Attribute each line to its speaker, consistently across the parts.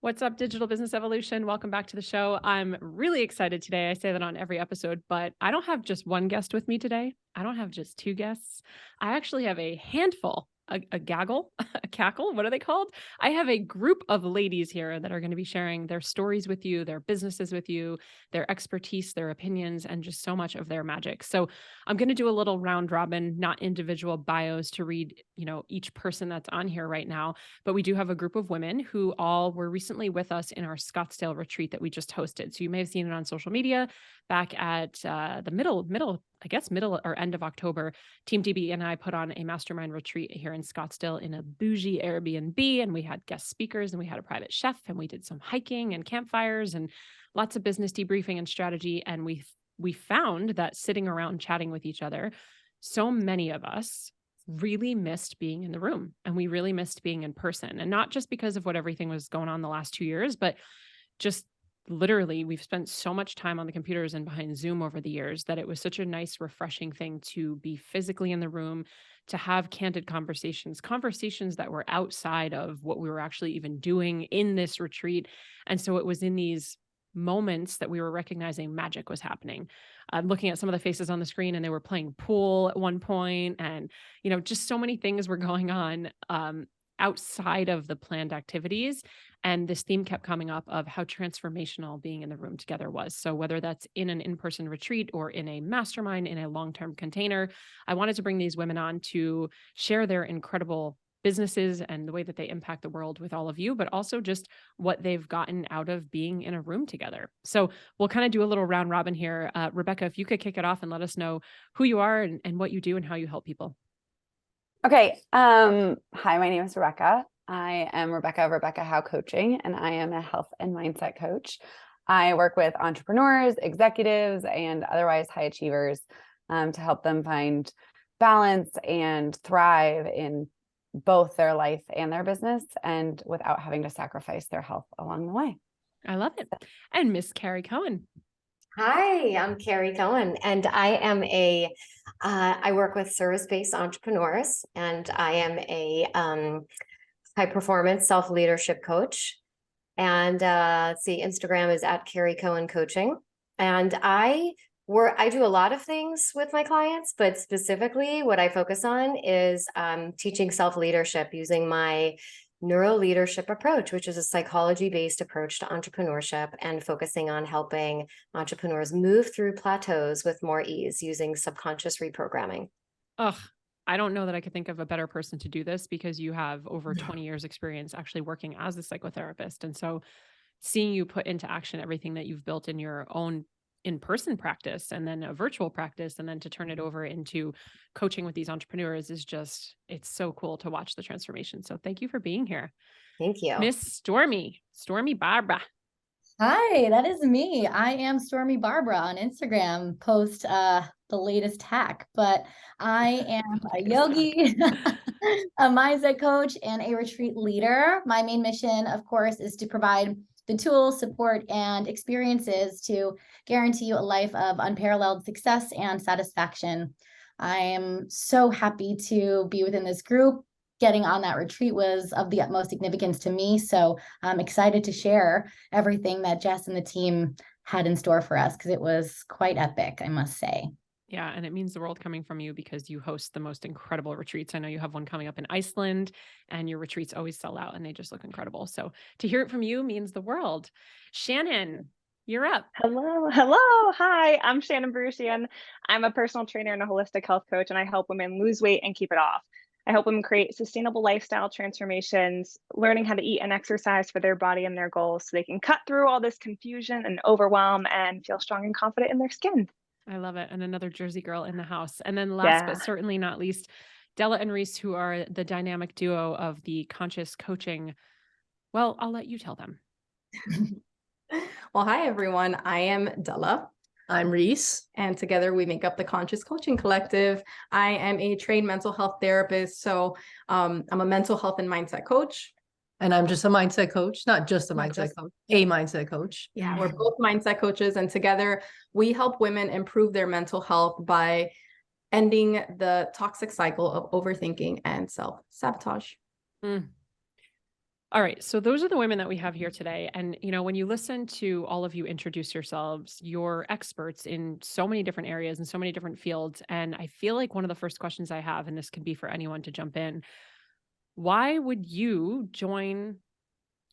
Speaker 1: What's up, Digital Business Evolution? Welcome back to the show. I'm really excited today. I say that on every episode, but I don't have just one guest with me today. I don't have just two guests. I actually have a handful, a gaggle, a cackle. What are they called? I have a group of ladies here that are going to be sharing their stories with you, their businesses with you, their expertise, their opinions, and just so much of their magic. So I'm going to do a little round robin, not individual bios to read, each person that's on here right now. But we do have a group of women who all were recently with us in our Scottsdale retreat that we just hosted. So you may have seen it on social media back at the middle or end of October. Team DBE and I put on a mastermind retreat here in Scottsdale in a bougie Airbnb, and we had guest speakers and we had a private chef and we did some hiking and campfires and lots of business debriefing and strategy. And we found that sitting around chatting with each other, so many of us really missed being in the room, and we really missed being in person. And not just because of what everything was going on the last 2 years, but just literally we've spent so much time on the computers and behind Zoom over the years that it was such a nice, refreshing thing to be physically in the room, to have candid conversations that were outside of what we were actually even doing in this retreat. And so it was in these moments that we were recognizing magic was happening. I'm looking at some of the faces on the screen, and they were playing pool at one point, and just so many things were going on outside of the planned activities. And this theme kept coming up of how transformational being in the room together was. So whether that's in an in-person retreat or in a mastermind, in a long-term container, I wanted to bring these women on to share their incredible businesses and the way that they impact the world with all of you, but also just what they've gotten out of being in a room together. So we'll kind of do a little round robin here. Rebecca, if you could kick it off and let us know who you are and what you do and how you help people.
Speaker 2: Okay. Hi, my name is Rebecca. I am Rebecca of Rebecca How Coaching, and I am a health and mindset coach. I work with entrepreneurs, executives, and otherwise high achievers to help them find balance and thrive in both their life and their business, and without having to sacrifice their health along the way.
Speaker 1: I love it. And Miss Carrie Cohen.
Speaker 3: Hi, I'm Carrie Cohen, and I work with service-based entrepreneurs, and I am a high-performance self-leadership coach. And Instagram is at Carrie Cohen Coaching. And I do a lot of things with my clients, but specifically what I focus on is teaching self-leadership using my neuro leadership approach, which is a psychology-based approach to entrepreneurship, and focusing on helping entrepreneurs move through plateaus with more ease using subconscious reprogramming.
Speaker 1: Ugh, I don't know that I could think of a better person to do this, because you have over 20 years experience actually working as a psychotherapist. And so seeing you put into action everything that you've built in your own in-person practice and then a virtual practice, and then to turn it over into coaching with these entrepreneurs is just, it's so cool to watch the transformation. So thank you for being here.
Speaker 3: Thank you.
Speaker 1: Miss Stormy Barbara.
Speaker 4: Hi, that is me. I am Stormy Barbara on Instagram, post the latest hack, but I am a yogi, a mindset coach, and a retreat leader. My main mission, of course, is to provide the tools, support, and experiences to guarantee you a life of unparalleled success and satisfaction. I am so happy to be within this group. Getting on that retreat was of the utmost significance to me. So I'm excited to share everything that Jess and the team had in store for us, because it was quite epic, I must say.
Speaker 1: Yeah. And it means the world coming from you, because you host the most incredible retreats. I know you have one coming up in Iceland, and your retreats always sell out and they just look incredible. So to hear it from you means the world. Shannon, you're up.
Speaker 5: Hello. Hi, I'm Shannon Baruchian. I'm a personal trainer and a holistic health coach, and I help women lose weight and keep it off. I help women create sustainable lifestyle transformations, learning how to eat and exercise for their body and their goals, so they can cut through all this confusion and overwhelm and feel strong and confident in their skin.
Speaker 1: I love it. And another Jersey girl in the house. And then last but certainly not least, Della and Reese, who are the dynamic duo of the conscious coaching. Well, I'll let you tell them.
Speaker 6: Well, hi, everyone. I am Della.
Speaker 7: I'm Reese.
Speaker 6: And together we make up the Conscious Coaching Collective. I am a trained mental health therapist. So I'm a mental health and mindset coach.
Speaker 7: And I'm just a mindset coach, not just a mindset coach, a mindset coach.
Speaker 6: Yeah, we're both mindset coaches. And together we help women improve their mental health by ending the toxic cycle of overthinking and self-sabotage.
Speaker 1: All right. So those are the women that we have here today. And, when you listen to all of you introduce yourselves, you're experts in so many different areas and so many different fields. And I feel like one of the first questions I have, and this could be for anyone to jump in, why would you join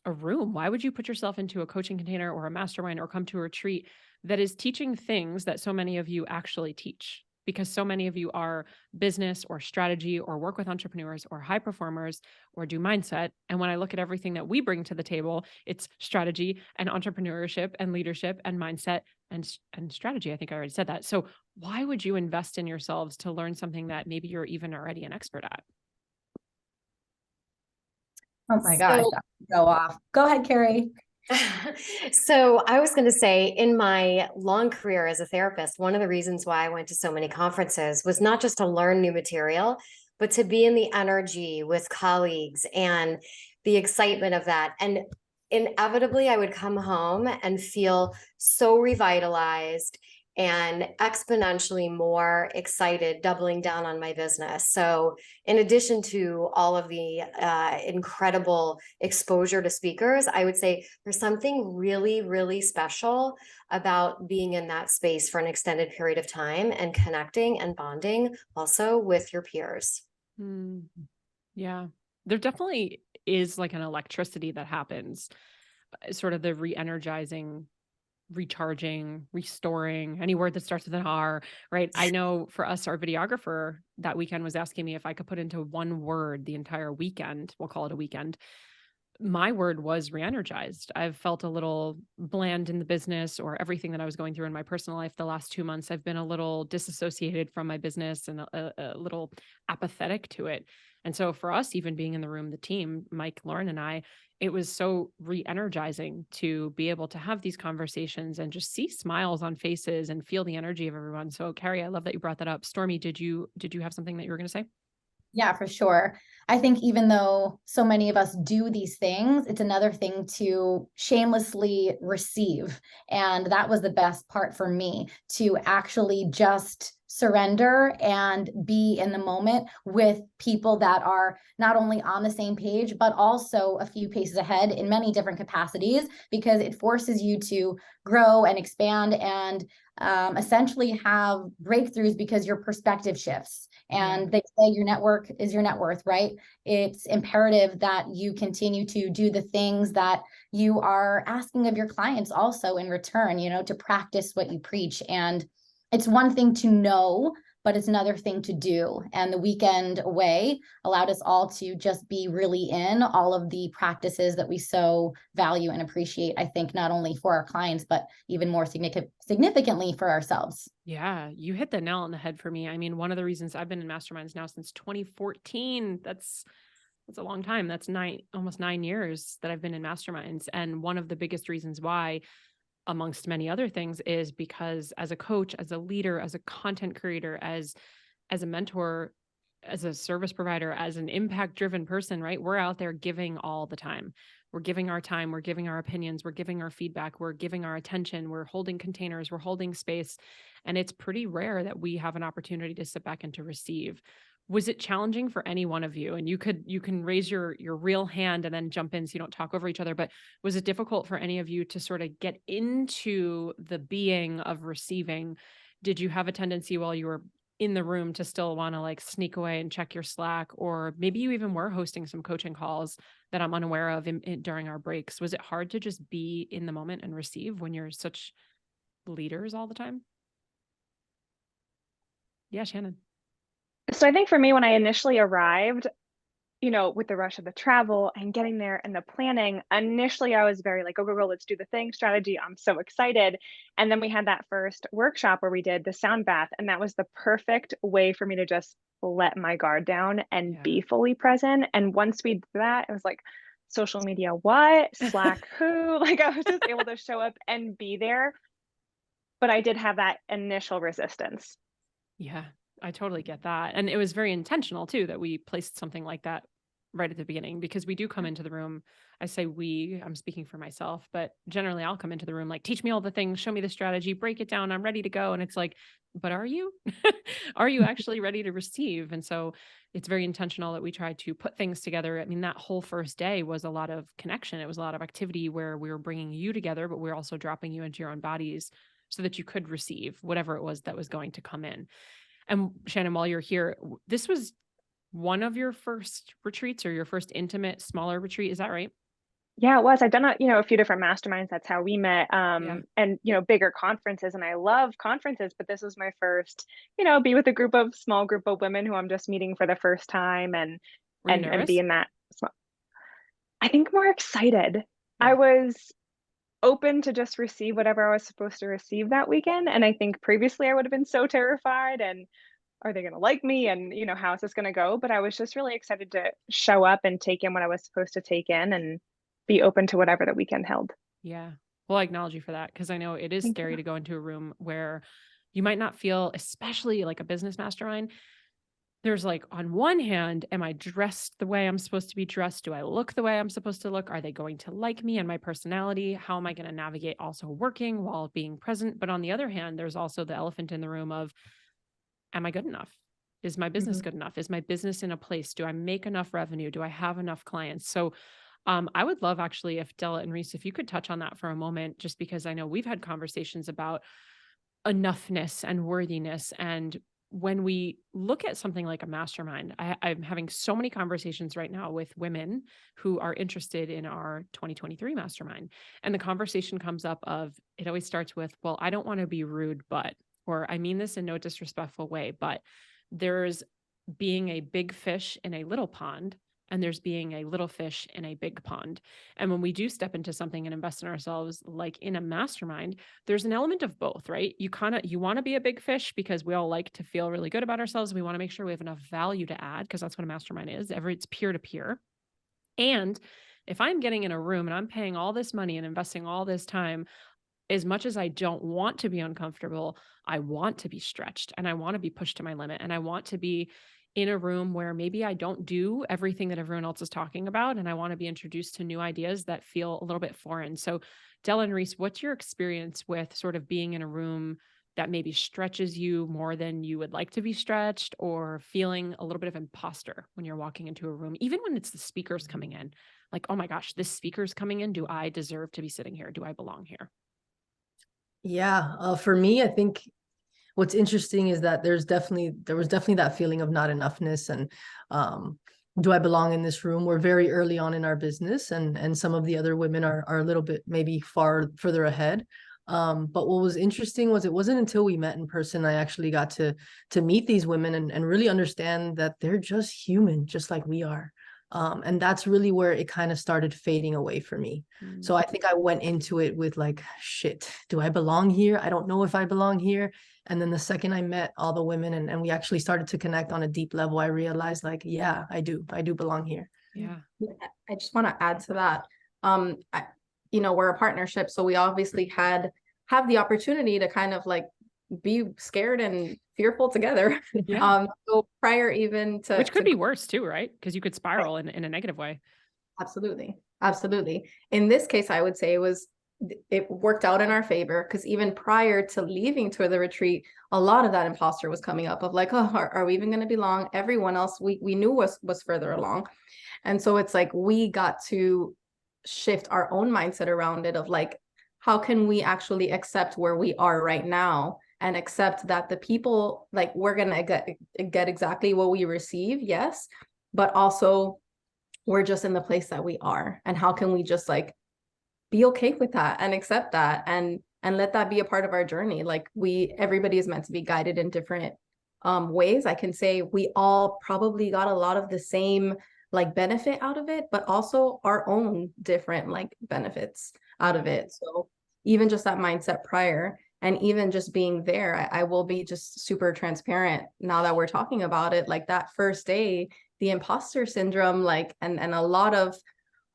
Speaker 1: a room? Why would you put yourself into a coaching container or a mastermind or come to a retreat that is teaching things that so many of you actually teach? Because so many of you are business or strategy or work with entrepreneurs or high performers or do mindset. And when I look at everything that we bring to the table, it's strategy and entrepreneurship and leadership and mindset and strategy. I think I already said that. So why would you invest in yourselves to learn something that maybe you're even already an expert at?
Speaker 4: Oh my gosh, go off. Go ahead, Carrie.
Speaker 3: So I was going to say, in my long career as a therapist, one of the reasons why I went to so many conferences was not just to learn new material, but to be in the energy with colleagues and the excitement of that. And inevitably, I would come home and feel so revitalized and exponentially more excited, doubling down on my business. So in addition to all of the incredible exposure to speakers, I would say there's something really, really special about being in that space for an extended period of time and connecting and bonding also with your peers.
Speaker 1: Yeah, there definitely is like an electricity that happens, sort of the re-energizing, recharging, restoring, any word that starts with an R, right? I know for us, our videographer that weekend was asking me if I could put into one word the entire weekend. We'll call it a weekend. My word was re-energized. I've felt a little bland in the business or everything that I was going through in my personal life the last 2 months. I've been a little disassociated from my business and a little apathetic to it. And so for us, even being in the room, the team, Mike, Lauren, and I, it was so re-energizing to be able to have these conversations and just see smiles on faces and feel the energy of everyone. So Carrie, I love that you brought that up. Stormy, did you have something that you were going to say?
Speaker 4: Yeah, for sure. I think even though so many of us do these things, it's another thing to shamelessly receive. And that was the best part for me, to actually just surrender and be in the moment with people that are not only on the same page, but also a few paces ahead in many different capacities, because it forces you to grow and expand and essentially have breakthroughs because your perspective shifts. And they say your network is your net worth, right? It's imperative that you continue to do the things that you are asking of your clients also in return, to practice what you preach. And it's one thing to know, but it's another thing to do. And the weekend away allowed us all to just be really in all of the practices that we so value and appreciate, I think, not only for our clients, but even more significantly for ourselves.
Speaker 1: Yeah, you hit the nail on the head for me. I mean, one of the reasons I've been in masterminds now since 2014, that's a long time. That's almost 9 years that I've been in masterminds. And one of the biggest reasons why, amongst many other things, is because as a coach, as a leader, as a content creator, as a mentor, as a service provider, as an impact-driven person, right? We're out there giving all the time. We're giving our time, we're giving our opinions, we're giving our feedback, we're giving our attention, we're holding containers, we're holding space. And it's pretty rare that we have an opportunity to sit back and to receive. Was it challenging for any one of you? And you can raise your real hand and then jump in so you don't talk over each other. But was it difficult for any of you to sort of get into the being of receiving? Did you have a tendency while you were in the room to still want to like sneak away and check your Slack? Or maybe you even were hosting some coaching calls that I'm unaware of during our breaks. Was it hard to just be in the moment and receive when you're such leaders all the time? Yeah, Shannon.
Speaker 5: So I think for me, when I initially arrived, with the rush of the travel and getting there and the planning, initially I was very like, go, go, go, let's do the thing, strategy. I'm so excited. And then we had that first workshop where we did the sound bath. And that was the perfect way for me to just let my guard down and be fully present. And once we did that, it was like, social media, what? Slack, who? Like I was just able to show up and be there. But I did have that initial resistance.
Speaker 1: Yeah, I totally get that. And it was very intentional too, that we placed something like that right at the beginning, because we do come into the room. I say I'm speaking for myself, but generally I'll come into the room like, teach me all the things, show me the strategy, break it down. I'm ready to go. And it's like, but are you? Are you actually ready to receive? And so it's very intentional that we try to put things together. I mean, that whole first day was a lot of connection. It was a lot of activity where we were bringing you together, but we're also dropping you into your own bodies so that you could receive whatever it was that was going to come in. And Shannon, while you're here, this was one of your first retreats or your first intimate, smaller retreat. Is that right?
Speaker 5: Yeah, it was. I've done a few different masterminds. That's how we met. And bigger conferences. And I love conferences, but this was my first, be with a small group of women who I'm just meeting for the first time and be in that. I think more excited.
Speaker 1: Yeah.
Speaker 5: I was open to just receive whatever I was supposed to receive that weekend. And I think previously I would have been so terrified and are they going to like me? And, how is this going to go? But I was just really excited to show up and take in what I was supposed to take in and be open to whatever the weekend held.
Speaker 1: Yeah. Well, I acknowledge you for that, because I know it is scary to go into a room where you might not feel, especially like a business mastermind. There's like, on one hand, am I dressed the way I'm supposed to be dressed? Do I look the way I'm supposed to look? Are they going to like me and my personality? How am I going to navigate also working while being present? But on the other hand, there's also the elephant in the room of, am I good enough? Is my business good enough? Is my business in a place? Do I make enough revenue? Do I have enough clients? So I would love, actually, if Della and Reese, if you could touch on that for a moment, just because I know we've had conversations about enoughness and worthiness. And when we look at something like a mastermind, I'm having so many conversations right now with women who are interested in our 2023 mastermind. And the conversation comes up of, it always starts with, well, I don't want to be rude, but, or I mean this in no disrespectful way, but there's being a big fish in a little pond, and there's being a little fish in a big pond. And when we do step into something and invest in ourselves, like in a mastermind, there's an element of both, right? You want to be a big fish because we all like to feel really good about ourselves. We want to make sure we have enough value to add, because that's what a mastermind is. It's peer to peer. And if I'm getting in a room and I'm paying all this money and investing all this time, as much as I don't want to be uncomfortable, I want to be stretched and I want to be pushed to my limit. And I want to be in a room where maybe I don't do everything that everyone else is talking about. And I want to be introduced to new ideas that feel a little bit foreign. So Della and Reese, what's your experience with sort of being in a room that maybe stretches you more than you would like to be stretched, or feeling a little bit of imposter when you're walking into a room, even when it's the speakers coming in? Like, oh my gosh, this speaker's coming in. Do I deserve to be sitting here? Do I belong here?
Speaker 7: Yeah. For me, I think what's interesting is that there was definitely that feeling of not enoughness, and do I belong in this room? We're very early on in our business, and some of the other women are a little bit maybe further ahead. But what was interesting was, it wasn't until we met in person I actually got to meet these women and really understand that they're just human, just like we are. And that's really where it kind of started fading away for me. So I think I went into it with like, shit, do I belong here? I don't know if I belong here. And then the second I met all the women and we actually started to connect on a deep level, I realized like, yeah, I do belong here.
Speaker 1: Yeah.
Speaker 6: I just want to add to that. We're a partnership, so we obviously have the opportunity to kind of like be scared and fearful together.
Speaker 1: Yeah.
Speaker 6: So prior even to,
Speaker 1: which could be worse too, right? Because you could spiral in a negative way.
Speaker 6: Absolutely. In this case, I would say it worked out in our favor, because even prior to leaving to the retreat, a lot of that imposter was coming up of like, oh, are we even going to belong? Everyone else we knew was further along. And so it's like, we got to shift our own mindset around it of like, how can we actually accept where we are right now, and accept that the people, like, we're going to get exactly what we receive. Yes. But also we're just in the place that we are. And how can we just like be okay with that and accept that and let that be a part of our journey? Like, everybody is meant to be guided in different ways. I can say we all probably got a lot of the same like benefit out of it, but also our own different like benefits out of it. So even just that mindset prior, and even just being there, I will be just super transparent now that we're talking about it. Like that first day, the imposter syndrome, like, and a lot of,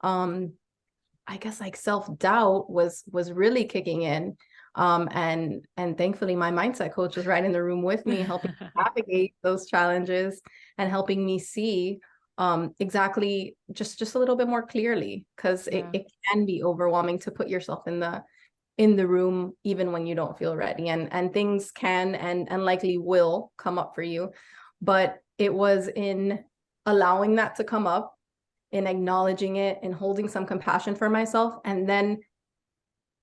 Speaker 6: I guess like self-doubt was really kicking in. And thankfully my mindset coach was right in the room with me, helping navigate those challenges and helping me see, exactly just a little bit more clearly, because it can be overwhelming to put yourself in the room even when you don't feel ready, and things can and likely will come up for you. But it was in allowing that to come up, in acknowledging it, and holding some compassion for myself. And then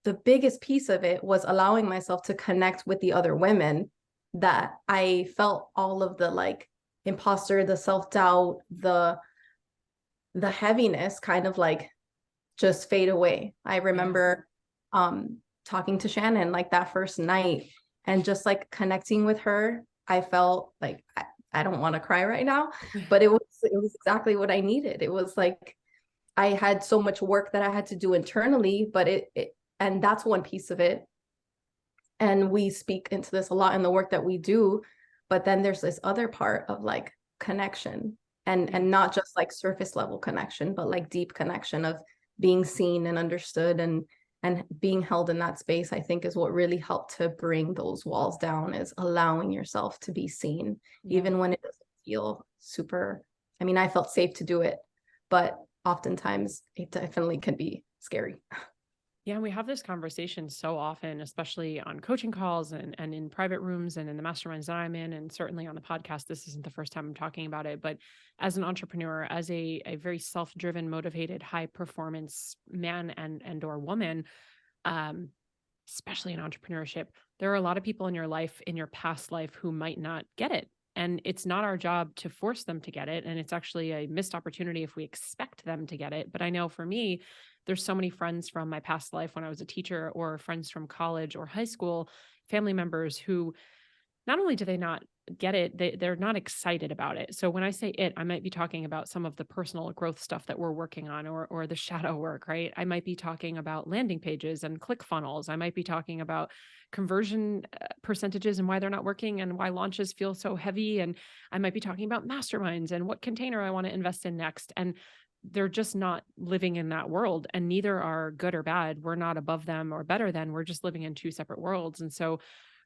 Speaker 6: the biggest piece of it was allowing myself to connect with the other women, that I felt all of the like imposter, the self-doubt, the heaviness kind of like just fade away. I remember talking to Shannon like that first night, and just like connecting with her. I felt like I don't want to cry right now, but it was exactly what I needed. It was like I had so much work that I had to do internally, but and that's one piece of it. And we speak into this a lot in the work that we do, but then there's this other part of like connection, and not just like surface level connection, but like deep connection of being seen and understood, and being held in that space. I think is what really helped to bring those walls down, is allowing yourself to be seen, even when it doesn't feel super. I mean, I felt safe to do it, but oftentimes it definitely can be scary.
Speaker 1: Yeah, we have this conversation so often, especially on coaching calls and in private rooms and in the masterminds that I'm in, and certainly on the podcast. This isn't the first time I'm talking about it, but as an entrepreneur, as a very self-driven, motivated, high performance man and or woman, especially in entrepreneurship, there are a lot of people in your life, in your past life, who might not get it. And it's not our job to force them to get it. And it's actually a missed opportunity if we expect them to get it. But I know for me, there's so many friends from my past life when I was a teacher, or friends from college or high school, family members who not only do they not get it, they're not excited about it. So when I say it, I might be talking about some of the personal growth stuff that we're working on, or the shadow work, right? I might be talking about landing pages and click funnels. I might be talking about conversion percentages and why they're not working, and why launches feel so heavy. And I might be talking about masterminds and what container I want to invest in next. And they're just not living in that world, and neither are good or bad. We're not above them or better than. We're just living in two separate worlds. And so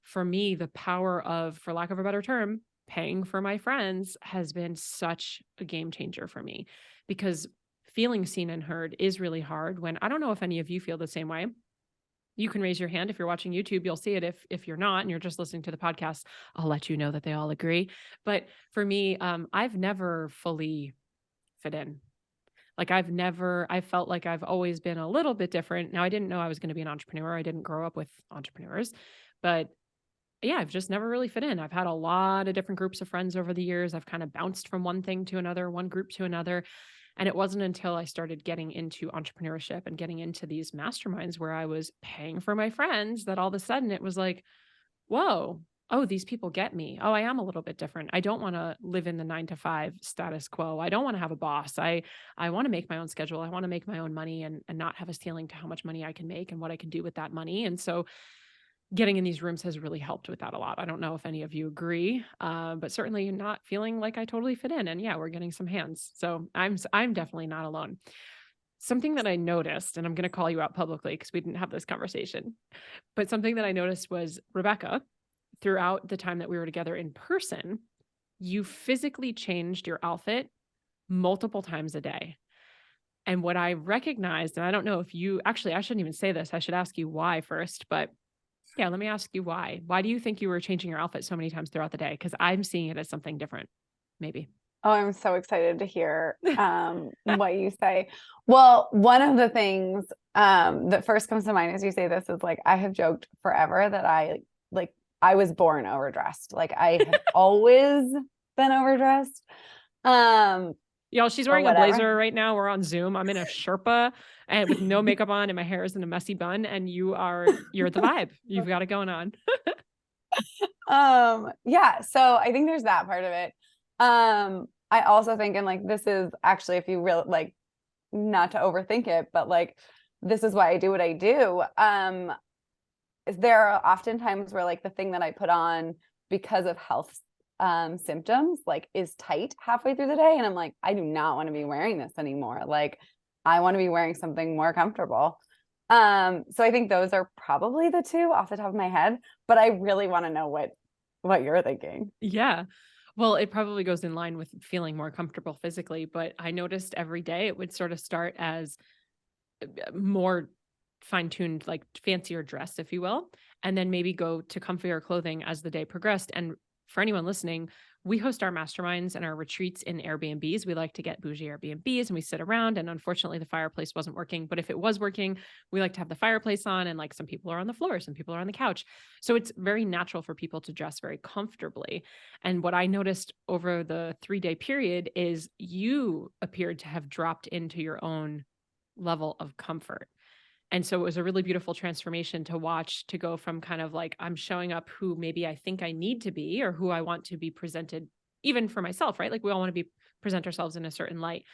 Speaker 1: for me, the power of, for lack of a better term, paying for my friends has been such a game changer for me, because feeling seen and heard is really hard. When, I don't know if any of you feel the same way. You can raise your hand. If you're watching YouTube, you'll see it. If you're not, and you're just listening to the podcast, I'll let you know that they all agree. But for me, I've never fully fit in. Like I felt like I've always been a little bit different. Now, I didn't know I was going to be an entrepreneur. I didn't grow up with entrepreneurs, but yeah, I've just never really fit in. I've had a lot of different groups of friends over the years. I've kind of bounced from one thing to another, one group to another. And it wasn't until I started getting into entrepreneurship and getting into these masterminds where I was paying for my friends, that all of a sudden it was like, whoa, oh, these people get me. Oh, I am a little bit different. I don't want to live in the 9-to-5 status quo. I don't want to have a boss. I want to make my own schedule. I want to make my own money, and not have a ceiling to how much money I can make and what I can do with that money. And so getting in these rooms has really helped with that a lot. I don't know if any of you agree, but certainly not feeling like I totally fit in. And yeah, we're getting some hands. So I'm definitely not alone. Something that I noticed, and I'm going to call you out publicly because we didn't have this conversation, but something that I noticed was, Rebecca, throughout the time that we were together in person, you physically changed your outfit multiple times a day. And what I recognized, and I don't know if you, actually, I shouldn't even say this. I should ask you why first, but yeah, let me ask you why. Why do you think you were changing your outfit so many times throughout the day? Because I'm seeing it as something different, maybe.
Speaker 2: Oh, I'm so excited to hear what you say. Well, one of the things that first comes to mind as you say this is, like, I have joked forever that I was born overdressed. Like, I have always been overdressed.
Speaker 1: Y'all, she's wearing a blazer right now. We're on Zoom. I'm in a Sherpa and with no makeup on, and my hair is in a messy bun, and you're the vibe. You've got it going on.
Speaker 2: Yeah. So I think there's that part of it. I also think, and like, this is actually, if you really like, not to overthink it, but like, this is why I do what I do. There are often times where, like, the thing that I put on because of health symptoms, like, is tight halfway through the day. And I'm like, I do not want to be wearing this anymore. Like, I want to be wearing something more comfortable. So I think those are probably the two off the top of my head, but I really want to know what you're thinking.
Speaker 1: Yeah. Well, it probably goes in line with feeling more comfortable physically, but I noticed every day it would sort of start as more fine-tuned, like fancier dress, if you will, and then maybe go to comfier clothing as the day progressed. And for anyone listening, we host our masterminds and our retreats in Airbnbs. We like to get bougie Airbnbs and we sit around. And unfortunately, the fireplace wasn't working. But if it was working, we like to have the fireplace on, and like some people are on the floor, some people are on the couch. So it's very natural for people to dress very comfortably. And what I noticed over the 3-day period is you appeared to have dropped into your own level of comfort. And so it was a really beautiful transformation to watch, to go from kind of like, I'm showing up who maybe I think I need to be, or who I want to be presented, even for myself, right? Like we all want to present ourselves in a certain light.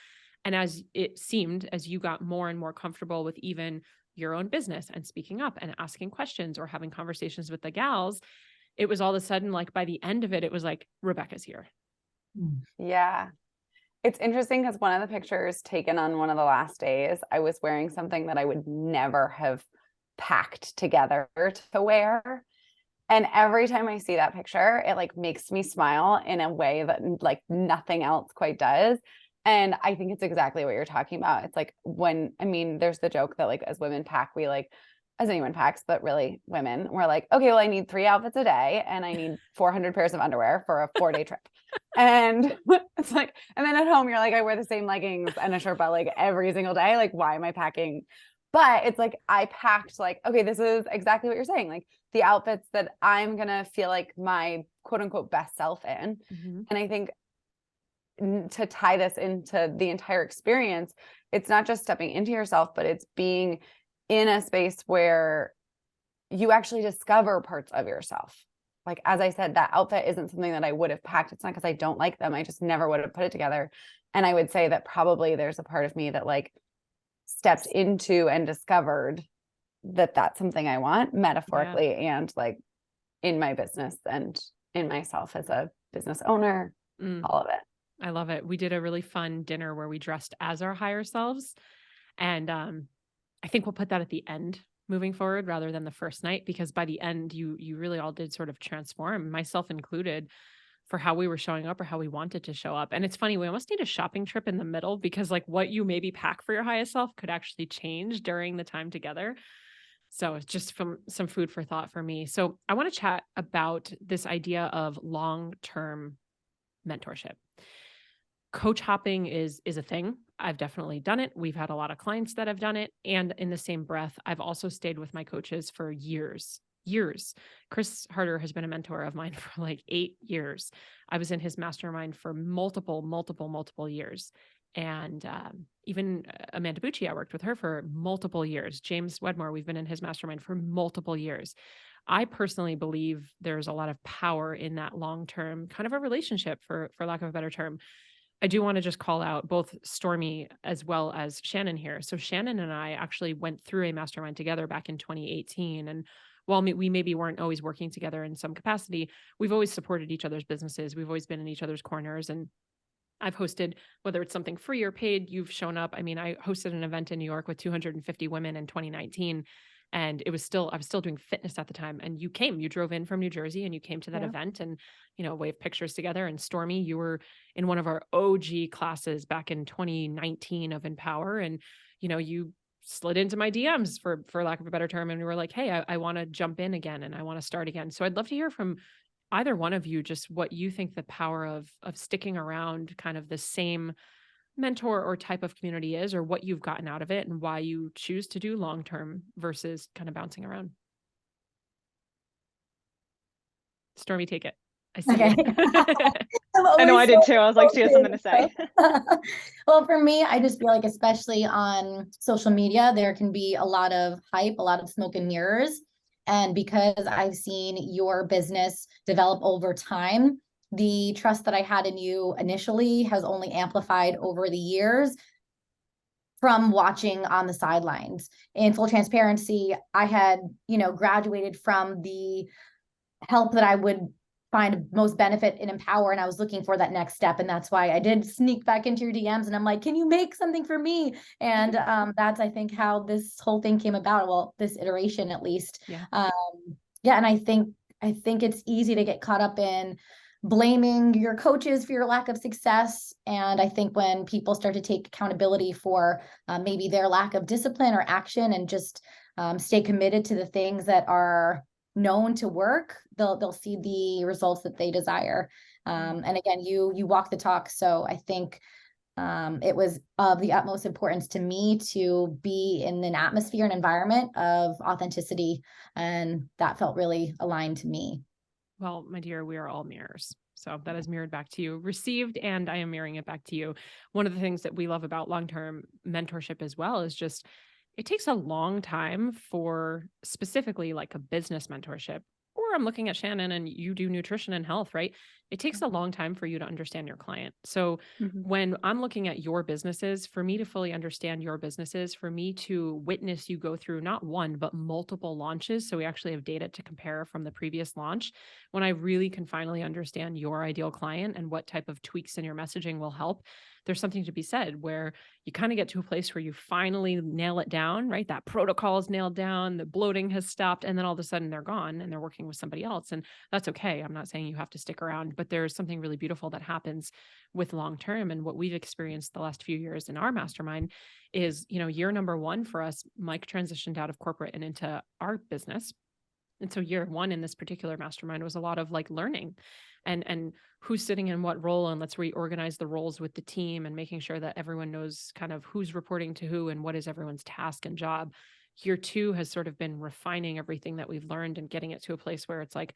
Speaker 1: And as it seemed, as you got more and more comfortable with even your own business and speaking up and asking questions or having conversations with the gals, it was all of a sudden, like by the end of it, it was like, Rebecca's here.
Speaker 2: Yeah. It's interesting because one of the pictures taken on one of the last days, I was wearing something that I would never have packed together to wear. And every time I see that picture, it like makes me smile in a way that like nothing else quite does. And I think it's exactly what you're talking about. It's like there's the joke that like as women pack, we like, as anyone packs, but really women, we're like, okay, well, I need 3 outfits a day and I need 400 pairs of underwear for a 4-day trip. And it's like, and then at home, you're like, I wear the same leggings and a shirt, but like every single day, like, why am I packing? But it's like, I packed like, okay, this is exactly what you're saying. Like the outfits that I'm going to feel like my quote unquote best self in.
Speaker 1: Mm-hmm.
Speaker 2: And I think to tie this into the entire experience, it's not just stepping into yourself, but it's being in a space where you actually discover parts of yourself. Like, as I said, that outfit isn't something that I would have packed. It's not because I don't like them. I just never would have put it together. And I would say that probably there's a part of me that like stepped into and discovered that that's something I want metaphorically and like in my business and in myself as a business owner, all of it.
Speaker 1: I love it. We did a really fun dinner where we dressed as our higher selves. And I think we'll put that at the end moving forward rather than the first night, because by the end, you really all did sort of transform, myself included, for how we were showing up or how we wanted to show up. And it's funny, we almost need a shopping trip in the middle, because like what you maybe pack for your highest self could actually change during the time together. So it's just some food for thought for me. So I want to chat about this idea of long-term mentorship. Coach hopping is a thing. I've definitely done it. We've had a lot of clients that have done it. And in the same breath, I've also stayed with my coaches for years. Chris Harder has been a mentor of mine for like 8 years. I was in his mastermind for multiple years. And even Amanda Bucci, I worked with her for multiple years. James Wedmore, we've been in his mastermind for multiple years. I personally believe there's a lot of power in that long-term kind of a relationship, for lack of a better term. I do want to just call out both Stormy as well as Shannon here. So Shannon and I actually went through a mastermind together back in 2018. And while we maybe weren't always working together in some capacity, we've always supported each other's businesses. We've always been in each other's corners. And I've hosted, whether it's something free or paid, you've shown up. I mean, I hosted an event in New York with 250 women in 2019. And I was still doing fitness at the time. And you drove in from New Jersey and you came to that event, and, we have pictures together. And Stormy, you were in one of our OG classes back in 2019 of Empower. And, you slid into my DMs for lack of a better term. And we were like, hey, I want to jump in again and I want to start again. So I'd love to hear from either one of you, just what you think the power of sticking around kind of the same mentor or type of community is, or what you've gotten out of it and why you choose to do long-term versus kind of bouncing around. Stormy, take it. I see.
Speaker 4: Okay.
Speaker 5: I know I did too. I was like, she has something to say.
Speaker 4: Well, for me, I just feel like, especially on social media, there can be a lot of hype, a lot of smoke and mirrors. And because I've seen your business develop over time, the trust that I had in you initially has only amplified over the years from watching on the sidelines. In full transparency, I had, graduated from the help that I would find most benefit in Empower, and I was looking for that next step. And that's why I did sneak back into your DMs and I'm like, can you make something for me? And that's, I think, how this whole thing came about. Well, this iteration, at least. And I think it's easy to get caught up in blaming your coaches for your lack of success. And I think when people start to take accountability for maybe their lack of discipline or action and just stay committed to the things that are known to work, they'll see the results that they desire. And again, you walk the talk. So I think it was of the utmost importance to me to be in an atmosphere and environment of authenticity. And that felt really aligned to me.
Speaker 1: Well, my dear, we are all mirrors. So that is mirrored back to you, received, and I am mirroring it back to you. One of the things that we love about long-term mentorship as well is just, it takes a long time for specifically like a business mentorship, or I'm looking at Shannon and you do nutrition and health, right? It takes a long time for you to understand your client. So when I'm looking at your businesses, for me to fully understand your businesses, for me to witness you go through not one, but multiple launches, so we actually have data to compare from the previous launch, when I really can finally understand your ideal client and what type of tweaks in your messaging will help, there's something to be said where you kind of get to a place where you finally nail it down, right? That protocol is nailed down, the bloating has stopped, and then all of a sudden they're gone and they're working with somebody else. And that's okay. I'm not saying you have to stick around, but there's something really beautiful that happens with long-term. And what we've experienced the last few years in our mastermind is, year number 1 for us, Mike transitioned out of corporate and into our business. And so year 1 in this particular mastermind was a lot of like learning and who's sitting in what role, and let's reorganize the roles with the team and making sure that everyone knows kind of who's reporting to who and what is everyone's task and job. Year 2 has sort of been refining everything that we've learned and getting it to a place where it's like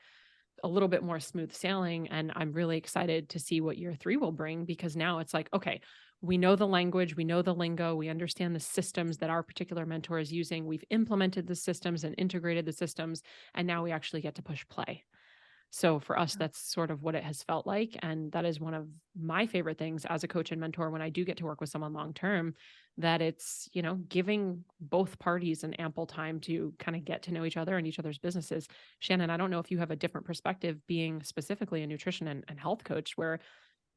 Speaker 1: a little bit more smooth sailing. And I'm really excited to see what year 3 will bring, because now it's like, okay, we know the language, we know the lingo, we understand the systems that our particular mentor is using. We've implemented the systems and integrated the systems, and now we actually get to push play. So for us, that's sort of what it has felt like. And that is one of my favorite things as a coach and mentor when I do get to work with someone long-term, that it's, giving both parties an ample time to kind of get to know each other and each other's businesses. Shannon, I don't know if you have a different perspective being specifically a nutrition and health coach where,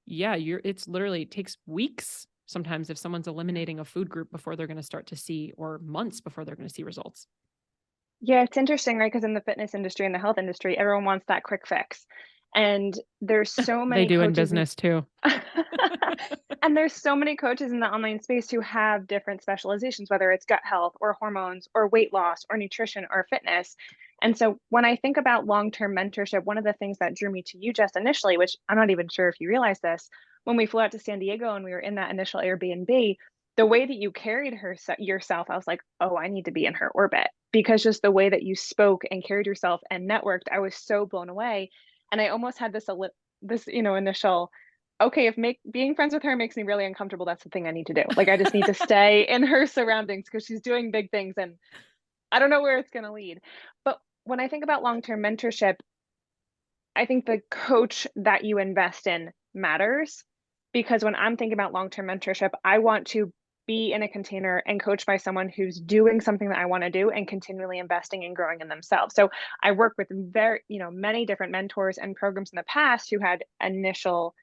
Speaker 1: it's literally, it takes weeks sometimes if someone's eliminating a food group before they're going to start to see, or months before they're going to see results.
Speaker 5: Yeah, it's interesting, right? Because in the fitness industry and the health industry, everyone wants that quick fix. And there's so many
Speaker 1: They do in
Speaker 5: coaches
Speaker 1: business too.
Speaker 5: And there's so many coaches in the online space who have different specializations, whether it's gut health or hormones or weight loss or nutrition or fitness. And so when I think about long-term mentorship, one of the things that drew me to you, Jess, initially, which I'm not even sure if you realize this, when we flew out to San Diego and we were in that initial Airbnb, the way that you carried yourself, I was like, oh, I need to be in her orbit, because just the way that you spoke and carried yourself and networked, I was so blown away. And I almost had this initial, okay, if being friends with her makes me really uncomfortable, that's the thing I need to do. Like, I just need to stay in her surroundings because she's doing big things and I don't know where it's going to lead. But when I think about long-term mentorship, I think the coach that you invest in matters, because when I'm thinking about long-term mentorship, I want to be in a container and coached by someone who's doing something that I want to do and continually investing and growing in themselves. So I work with many different mentors and programs in the past who had initial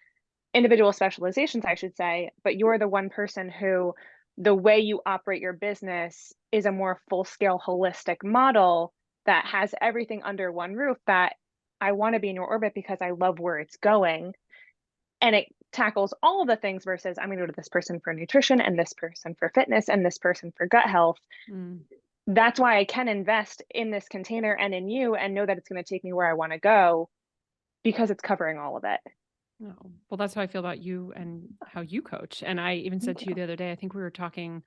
Speaker 5: individual specializations, I should say, but you're the one person who, the way you operate your business is a more full-scale holistic model that has everything under one roof, that I want to be in your orbit because I love where it's going. And it tackles all of the things versus I'm going to go to this person for nutrition and this person for fitness and this person for gut health. That's why I can invest in this container and in you and know that it's going to take me where I want to go, because it's covering all of it.
Speaker 1: No. Well, that's how I feel about you and how you coach. And I even said to you the other day, I think we were talking,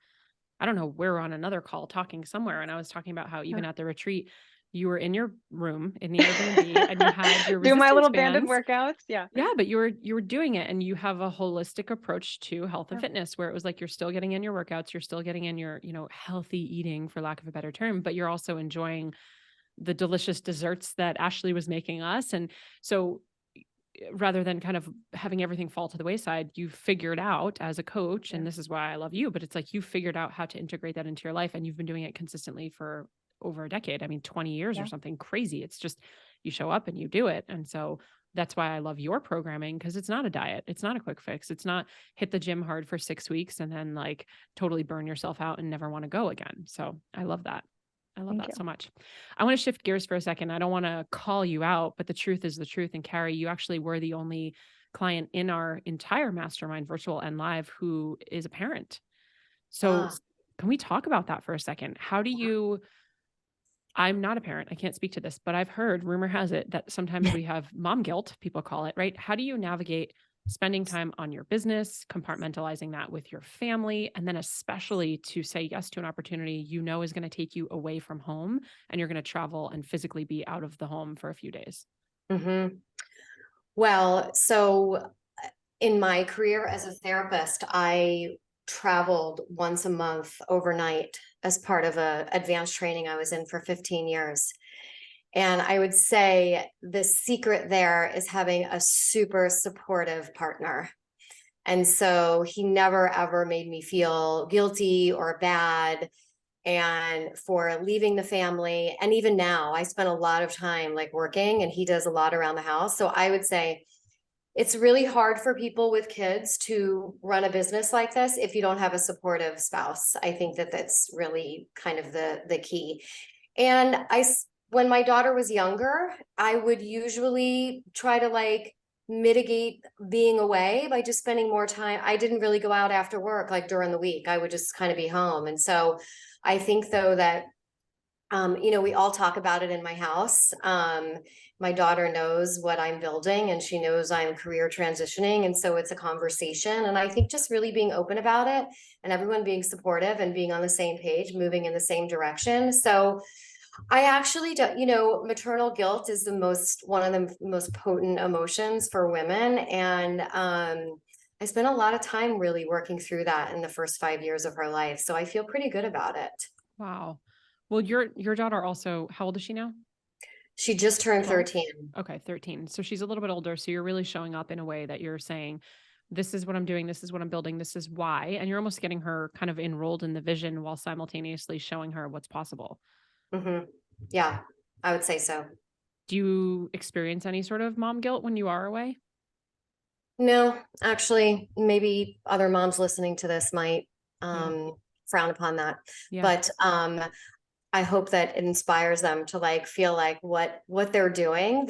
Speaker 1: I don't know, we were on another call talking somewhere, and I was talking about how even at the retreat, you were in your room in the Airbnb and you had your
Speaker 5: do my little
Speaker 1: banded
Speaker 5: banded workouts. Yeah,
Speaker 1: but you were doing it, and you have a holistic approach to health and fitness, where it was like you're still getting in your workouts, you're still getting in your healthy eating, for lack of a better term, but you're also enjoying the delicious desserts that Ashley was making us. And so rather than kind of having everything fall to the wayside, you figured out as a coach, and this is why I love you, but it's like you figured out how to integrate that into your life, and you've been doing it consistently for over a decade. I mean, 20 years or something crazy. It's just, you show up and you do it. And so that's why I love your programming, because it's not a diet. It's not a quick fix. It's not hit the gym hard for 6 weeks and then like totally burn yourself out and never want to go again. So I love that. I love
Speaker 5: Thank
Speaker 1: that
Speaker 5: you.
Speaker 1: so much. I want to shift gears for a second. I don't want to call you out, but the truth is the truth. And Carrie, you actually were the only client in our entire mastermind, virtual and live, who is a parent. So
Speaker 3: Ah,
Speaker 1: can we talk about that for a second? How do you, I'm not a parent, I can't speak to this, but I've heard, rumor has it, that sometimes we have mom guilt, people call it, right? How do you navigate spending time on your business, compartmentalizing that with your family, and then especially to say yes to an opportunity you know is going to take you away from home and you're going to travel and physically be out of the home for a few days?
Speaker 3: mhm. Well, so in my career as a therapist, I traveled once a month overnight as part of a advanced training I was in for 15 years. And I would say the secret there is having a super supportive partner. And so he never ever made me feel guilty or bad and for leaving the family. And even now, I spend a lot of time like working and he does a lot around the house. So I would say it's really hard for people with kids to run a business like this if you don't have a supportive spouse. I think that that's really kind of the key. And when my daughter was younger, I would usually try to like mitigate being away by just spending more time. I didn't really go out after work like during the week. I would just kind of be home. And so I think though that we all talk about it in my house. My daughter knows what I'm building and she knows I'm career transitioning. And so it's a conversation. And I think just really being open about it and everyone being supportive and being on the same page, moving in the same direction. So I actually don't, maternal guilt is one of the most potent emotions for women. And I spent a lot of time really working through that in the first 5 years of her life. So I feel pretty good about it.
Speaker 1: Wow. Well, your daughter also, how old is she now?
Speaker 3: She just turned
Speaker 1: 12?
Speaker 3: 13.
Speaker 1: Okay, 13. So she's a little bit older. So you're really showing up in a way that you're saying, this is what I'm doing, this is what I'm building, this is why. And you're almost getting her kind of enrolled in the vision while simultaneously showing her what's possible.
Speaker 3: Mm-hmm. Yeah, I would say so.
Speaker 1: Do you experience any sort of mom guilt when you are away?
Speaker 3: No, actually, maybe other moms listening to this might frown upon that.
Speaker 1: Yeah.
Speaker 3: But I hope that it inspires them to like feel like what they're doing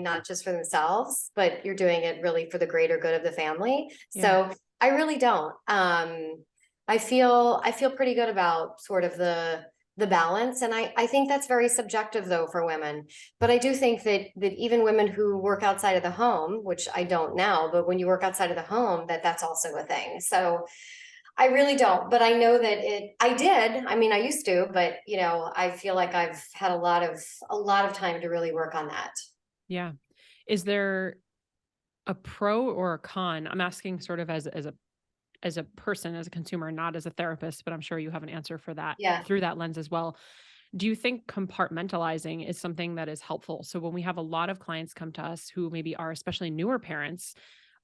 Speaker 3: not just for themselves, but you're doing it really for the greater good of the family.
Speaker 1: Yeah.
Speaker 3: So I really don't. I feel pretty good about sort of the balance. And I think that's very subjective though for women. But I do think that even women who work outside of the home, which I don't now, but when you work outside of the home, that's also a thing. So I really don't, but I know that I did. I mean, I used to, but I feel like I've had a lot of time to really work on that.
Speaker 1: Yeah. Is there a pro or a con? I'm asking sort of as a person, as a consumer, not as a therapist, but I'm sure you have an answer for that through that lens as well. Do you think compartmentalizing is something that is helpful? So when we have a lot of clients come to us who maybe are especially newer parents,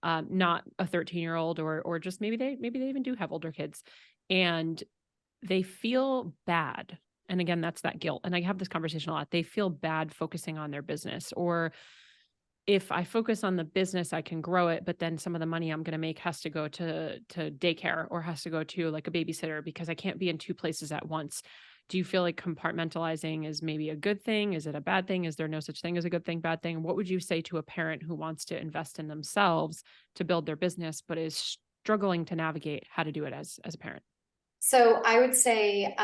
Speaker 1: not a 13-year-old or just maybe they even do have older kids and they feel bad. And again, that's that guilt. And I have this conversation a lot. They feel bad focusing on their business, or if I focus on the business, I can grow it, but then some of the money I'm going to make has to go to daycare or has to go to like a babysitter because I can't be in two places at once. Do you feel like compartmentalizing is maybe a good thing? Is it a bad thing? Is there no such thing as a good thing, bad thing? What would you say to a parent who wants to invest in themselves to build their business, but is struggling to navigate how to do it as a parent?
Speaker 3: So I would say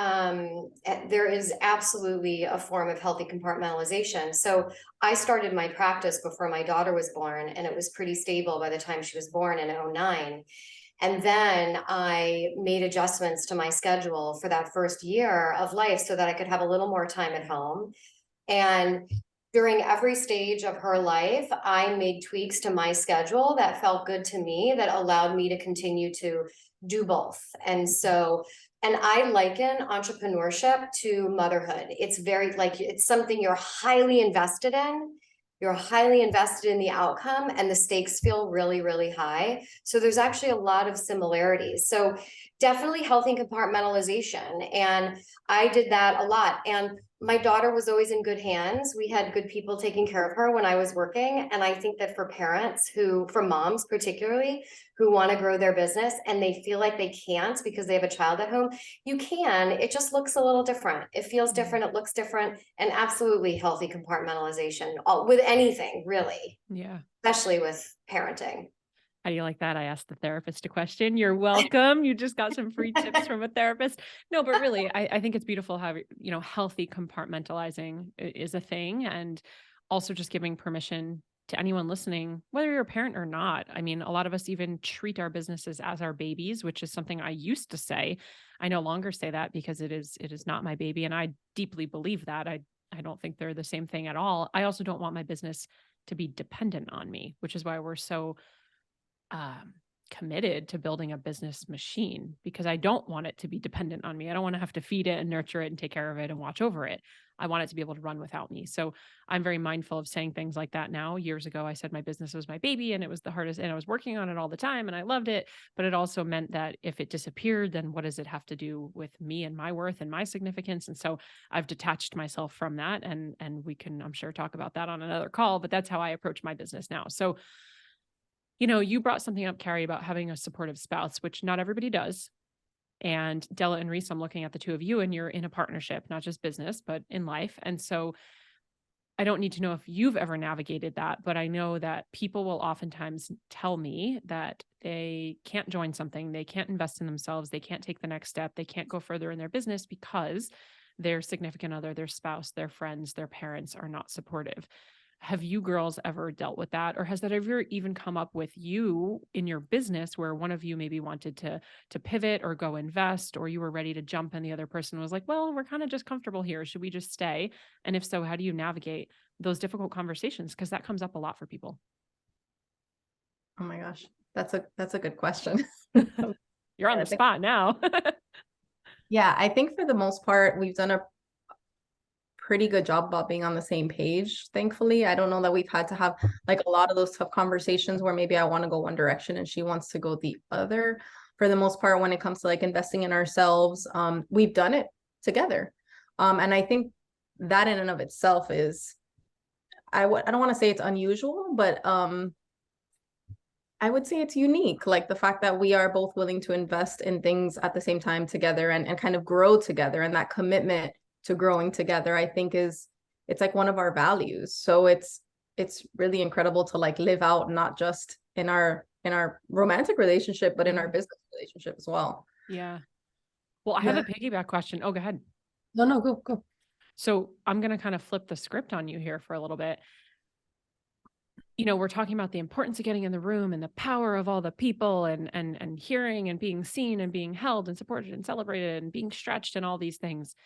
Speaker 3: there is absolutely a form of healthy compartmentalization. So I started my practice before my daughter was born, and it was pretty stable by the time she was born in 2009. And then I made adjustments to my schedule for that first year of life so that I could have a little more time at home. And during every stage of her life, I made tweaks to my schedule that felt good to me, that allowed me to continue to do both. And I liken entrepreneurship to motherhood. It's it's something you're highly invested in. You're highly invested in the outcome and the stakes feel really, really high. So there's actually a lot of similarities. So definitely healthy compartmentalization. And I did that a lot. And my daughter was always in good hands. We had good people taking care of her when I was working. And I think that for parents for moms particularly, who want to grow their business and they feel like they can't because they have a child at home, you can. It just looks a little different. It feels different. It looks different, and absolutely healthy compartmentalization with anything, really.
Speaker 1: Yeah.
Speaker 3: Especially with parenting.
Speaker 1: How do you like that? I asked the therapist a question. You're welcome. You just got some free tips from a therapist. No, but really, I think it's beautiful how, healthy compartmentalizing is a thing. And also just giving permission to anyone listening, whether you're a parent or not. I mean, a lot of us even treat our businesses as our babies, which is something I used to say. I no longer say that because it is not my baby. And I deeply believe that. I don't think they're the same thing at all. I also don't want my business to be dependent on me, which is why we're so committed to building a business machine, because I don't want it to be dependent on me. I don't want to have to feed it and nurture it and take care of it and watch over it. I want it to be able to run without me. So I'm very mindful of saying things like that now. Years ago, I said my business was my baby and it was the hardest, and I was working on it all the time and I loved it. But it also meant that if it disappeared, then what does it have to do with me and my worth and my significance? And so I've detached myself from that. And we can, I'm sure, talk about that on another call, but that's how I approach my business now. So you brought something up, Carrie, about having a supportive spouse, which not everybody does. And Della and Reese, I'm looking at the two of you, and you're in a partnership, not just business, but in life. And so I don't need to know if you've ever navigated that, but I know that people will oftentimes tell me that they can't join something, they can't invest in themselves, they can't take the next step, they can't go further in their business because their significant other, their spouse, their friends, their parents are not supportive. Have you girls ever dealt with that? Or has that ever even come up with you in your business where one of you maybe wanted to pivot or go invest, or you were ready to jump and the other person was like, well, we're kind of just comfortable here. Should we just stay? And if so, how do you navigate those difficult conversations? Because that comes up a lot for people.
Speaker 6: Oh my gosh, that's a good question.
Speaker 1: You're on the spot now.
Speaker 6: Yeah, I think for the most part, we've done a pretty good job about being on the same page, thankfully. I don't know that we've had to have like a lot of those tough conversations where maybe I want to go one direction and she wants to go the other. For the most part, when it comes to like investing in ourselves, we've done it together. And I think that in and of itself is, I don't want to say it's unusual, but I would say it's unique. Like the fact that we are both willing to invest in things at the same time together and kind of grow together, and that commitment to growing together, I think it's like one of our values. So it's really incredible to like live out, not just in our romantic relationship, but in our business relationship as well.
Speaker 1: Yeah. Well, I have a piggyback question. Oh, go ahead.
Speaker 7: No, go.
Speaker 1: So I'm going to kind of flip the script on you here for a little bit. We're talking about the importance of getting in the room and the power of all the people and hearing and being seen and being held and supported and celebrated and being stretched and all these things.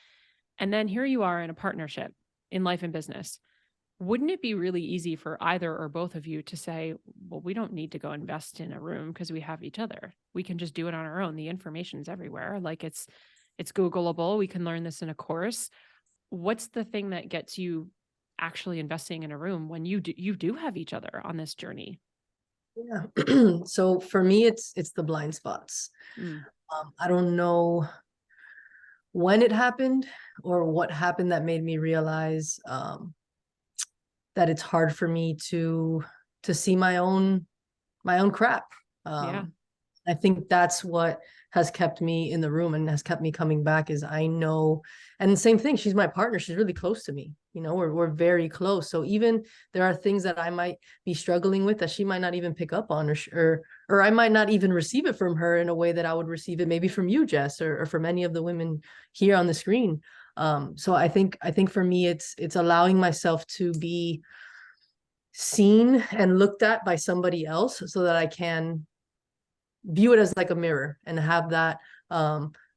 Speaker 1: And then here you are in a partnership in life and business. Wouldn't it be really easy for either or both of you to say, well, we don't need to go invest in a room because we have each other. We can just do it on our own. The information's everywhere. Like it's Googleable. We can learn this in a course. What's the thing that gets you actually investing in a room when you do have each other on this journey?
Speaker 7: Yeah. So for me, it's the blind spots. I don't know when it happened or what happened that made me realize that it's hard for me to see my own crap. I think that's what has kept me in the room and has kept me coming back, is I know, and the same thing, she's my partner. She's really close to me. We're very close. So even there are things that I might be struggling with that she might not even pick up on, or I might not even receive it from her in a way that I would receive it maybe from you, Jess, or from any of the women here on the screen. So I think for me, it's allowing myself to be seen and looked at by somebody else so that I can view it as like a mirror and have that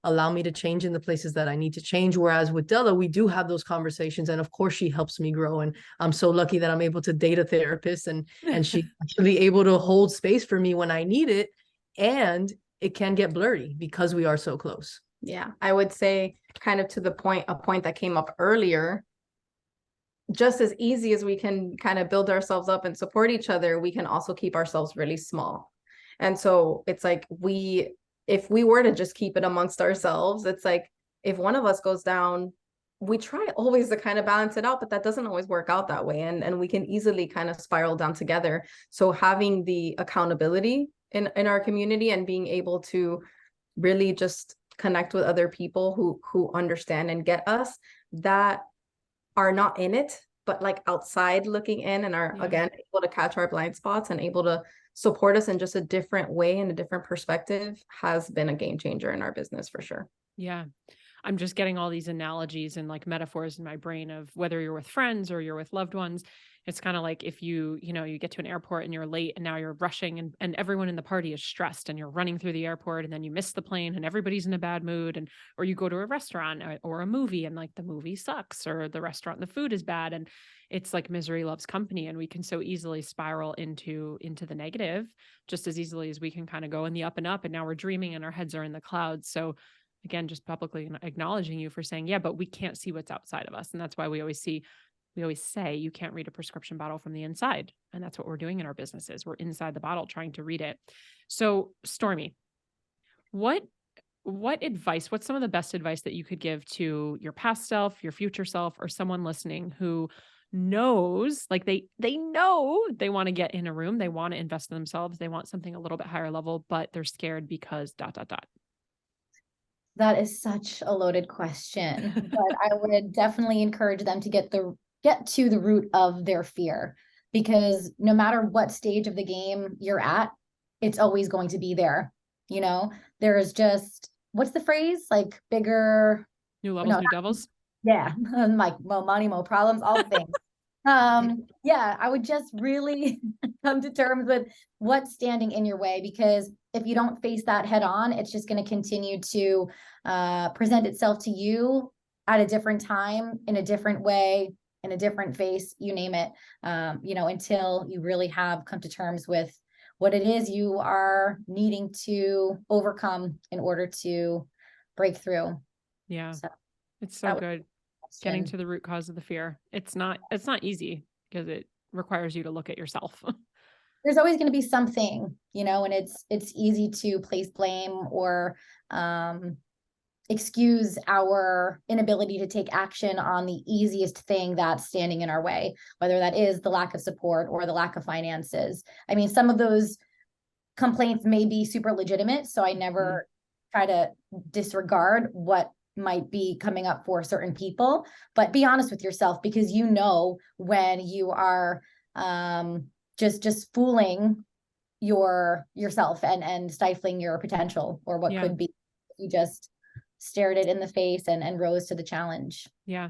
Speaker 7: allow me to change in the places that I need to change. Whereas with Della, we do have those conversations, and of course she helps me grow. And I'm so lucky that I'm able to date a therapist and she's actually able to hold space for me when I need it. And it can get blurry because we are so close.
Speaker 6: Yeah, I would say kind of to the point, a point that came up earlier, just as easy as we can kind of build ourselves up and support each other, we can also keep ourselves really small. And so it's like if we were to just keep it amongst ourselves, it's like if one of us goes down, we try always to kind of balance it out, but that doesn't always work out that way. And we can easily kind of spiral down together. So having the accountability in our community and being able to really just connect with other people who understand and get us, that are not in it, but like outside looking in, and are again able to catch our blind spots and able to support us in just a different way and a different perspective, has been a game changer in our business for sure.
Speaker 1: Yeah. I'm just getting all these analogies and like metaphors in my brain of whether you're with friends or you're with loved ones. It's kind of like if you get to an airport and you're late and now you're rushing and everyone in the party is stressed and you're running through the airport and then you miss the plane and everybody's in a bad mood, and or you go to a restaurant or a movie and like the movie sucks, or the restaurant and the food is bad, and it's like misery loves company, and we can so easily spiral into the negative just as easily as we can kind of go in the up and up, and now we're dreaming and our heads are in the clouds. So again, just publicly acknowledging you for saying, yeah, but we can't see what's outside of us. And that's why we always say you can't read a prescription bottle from the inside. And that's what we're doing in our businesses. We're inside the bottle trying to read it. So Stormy, what advice, what's some of the best advice that you could give to your past self, your future self, or someone listening who knows, like they know they want to get in a room, they want to invest in themselves, they want something a little bit higher level, but they're scared because ...
Speaker 4: That is such a loaded question, but I would definitely encourage them to get to the root of their fear, because no matter what stage of the game you're at, it's always going to be there. You know, there is just, what's the phrase? Like bigger,
Speaker 1: new levels, new devils.
Speaker 4: Yeah. Like more money, more problems, all the things. Yeah, I would just really come to terms with what's standing in your way, because if you don't face that head on, it's just going to continue to present itself to you at a different time, in a different way, in a different face, you name it, until you really have come to terms with what it is you are needing to overcome in order to break through.
Speaker 1: Yeah, so it's so good. Getting to the root cause of the fear. It's not easy because it requires you to look at yourself.
Speaker 4: There's always going to be something, and it's easy to place blame or excuse our inability to take action on the easiest thing that's standing in our way, whether that is the lack of support or the lack of finances. I mean, some of those complaints may be super legitimate, so I never try to disregard what might be coming up for certain people, but be honest with yourself, because when you are just fooling yourself and stifling your potential or what could be. You just stared it in the face and rose to the challenge.
Speaker 1: Yeah.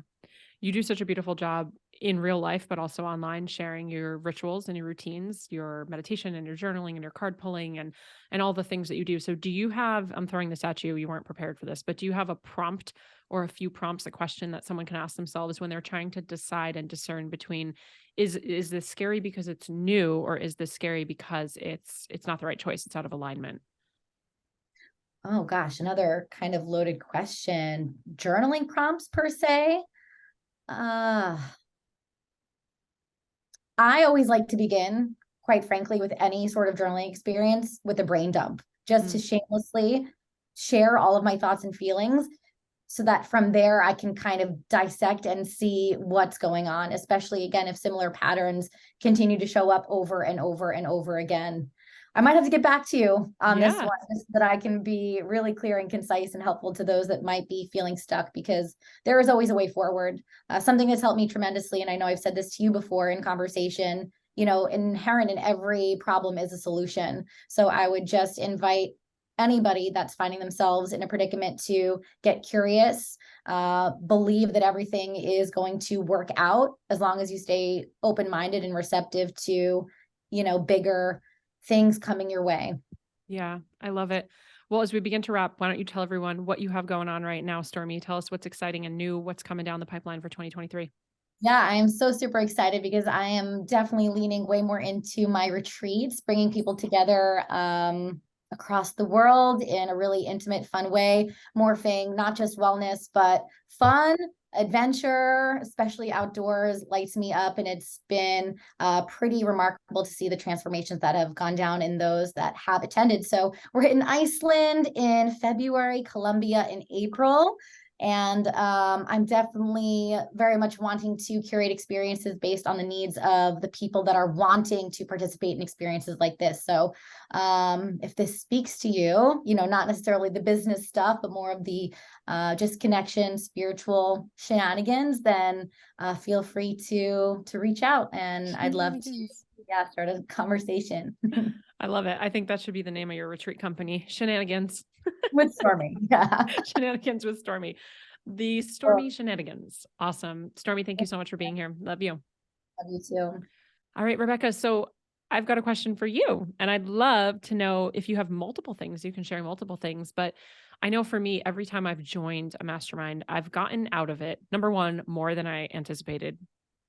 Speaker 1: You do such a beautiful job in real life, but also online, sharing your rituals and your routines, your meditation and your journaling and your card pulling and all the things that you do. So do you have, I'm throwing this at you, you weren't prepared for this, but do you have a prompt or a few prompts, a question that someone can ask themselves when they're trying to decide and discern between, is this scary because it's new, or is this scary because it's not the right choice, it's out of alignment?
Speaker 4: Oh gosh, another kind of loaded question. Journaling prompts per se. I always like to begin, quite frankly, with any sort of journaling experience with a brain dump, just to shamelessly share all of my thoughts and feelings, so that from there I can kind of dissect and see what's going on, especially again, if similar patterns continue to show up over and over and over again. I might have to get back to you on this one, so that I can be really clear and concise and helpful to those that might be feeling stuck, because there is always a way forward. Something that's helped me tremendously, and I know I've said this to you before in conversation, inherent in every problem is a solution. So I would just invite anybody that's finding themselves in a predicament to get curious, believe that everything is going to work out as long as you stay open-minded and receptive to, bigger things coming your way.
Speaker 1: Yeah, I love it. Well, as we begin to wrap, why don't you tell everyone what you have going on right now, Stormy? Tell us what's exciting and new, what's coming down the pipeline for 2023.
Speaker 4: Yeah, I am so super excited, because I am definitely leaning way more into my retreats, bringing people together across the world in a really intimate, fun way, morphing not just wellness, but fun, adventure, especially outdoors, lights me up. And it's been pretty remarkable to see the transformations that have gone down in those that have attended. So we're hitting Iceland in February, Colombia in April. And I'm definitely very much wanting to curate experiences based on the needs of the people that are wanting to participate in experiences like this. So if this speaks to you, not necessarily the business stuff, but more of the just connection, spiritual shenanigans, then feel free to reach out, and I'd love to start a conversation.
Speaker 1: I love it. I think that should be the name of your retreat company, Shenanigans.
Speaker 4: With Stormy. Yeah.
Speaker 1: Shenanigans with Stormy. The Stormy Shenanigans. Awesome. Stormy, thank you so much for being here. Love you.
Speaker 4: Love you too.
Speaker 1: All right, Rebecca. So I've got a question for you, and I'd love to know if you have multiple things, you can share multiple things, but I know for me, every time I've joined a mastermind, I've gotten out of it, number one, more than I anticipated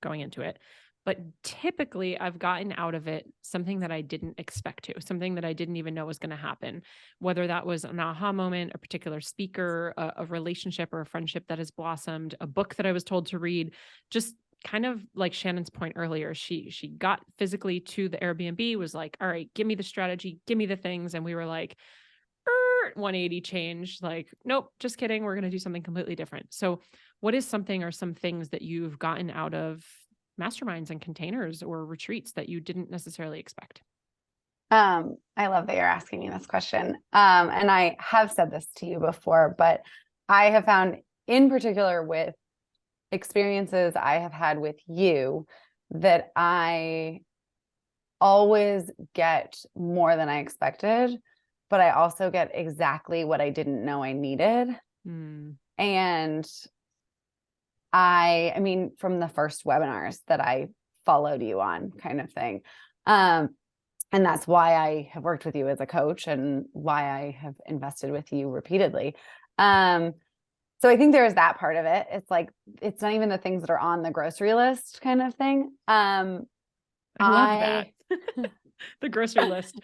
Speaker 1: going into it. But typically I've gotten out of it something that I didn't expect to, something that I didn't even know was going to happen, whether that was an aha moment, a particular speaker, a relationship or a friendship that has blossomed, a book that I was told to read, just kind of like Shannon's point earlier. She got physically to the Airbnb, was like, all right, give me the strategy, give me the things. And we were like, 180 change, like, nope, just kidding. We're going to do something completely different. So what is something or some things that you've gotten out of masterminds and containers or retreats that you didn't necessarily expect?
Speaker 2: I love that you're asking me this question. And I have said this to you before, but I have found in particular with experiences I have had with you that I always get more than I expected, but I also get exactly what I didn't know I needed. And I mean, from the first webinars that I followed you on, kind of thing. And that's why I have worked with you as a coach and why I have invested with you repeatedly. So I think there is that part of it. It's like, it's not even the things that are on the grocery list kind of thing.
Speaker 1: I love that. The grocery list.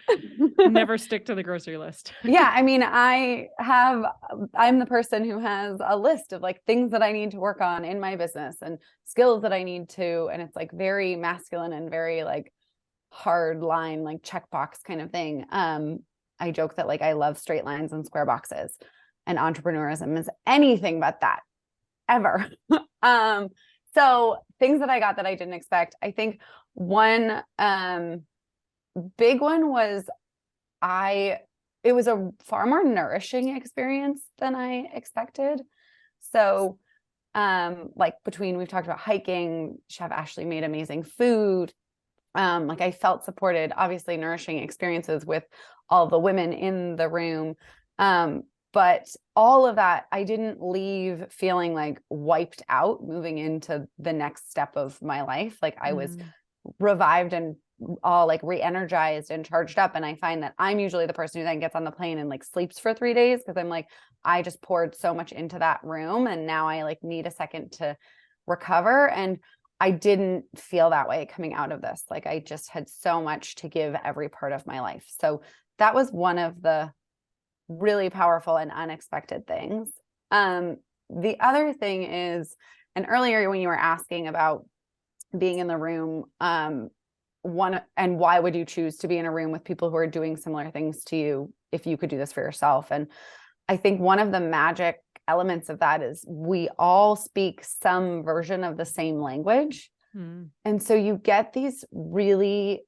Speaker 1: Never stick to the grocery list.
Speaker 2: Yeah. I mean, I'm the person who has a list of like things that I need to work on in my business and skills that I need to, and it's like very masculine and very like hard line, like checkbox kind of thing. I joke that like I love straight lines and square boxes, and entrepreneurism is anything but that ever. So things that I got that I didn't expect. I think one big one was it was a far more nourishing experience than I expected. So like we've talked about hiking, Chef Ashley made amazing food. Like I felt supported, obviously nourishing experiences with all the women in the room. But all of that, I didn't leave feeling like wiped out moving into the next step of my life. Like I was revived and all like re-energized and charged up. And I find that I'm usually the person who then gets on the plane and like sleeps for 3 days, because I'm like, I just poured so much into that room and now I like need a second to recover. And I didn't feel that way coming out of this. Like I just had so much to give every part of my life. So that was one of the really powerful and unexpected things. The other thing is, and earlier when you were asking about being in the room, and why would you choose to be in a room with people who are doing similar things to you if you could do this for yourself? And I think one of the magic elements of that is we all speak some version of the same language. And so you get these really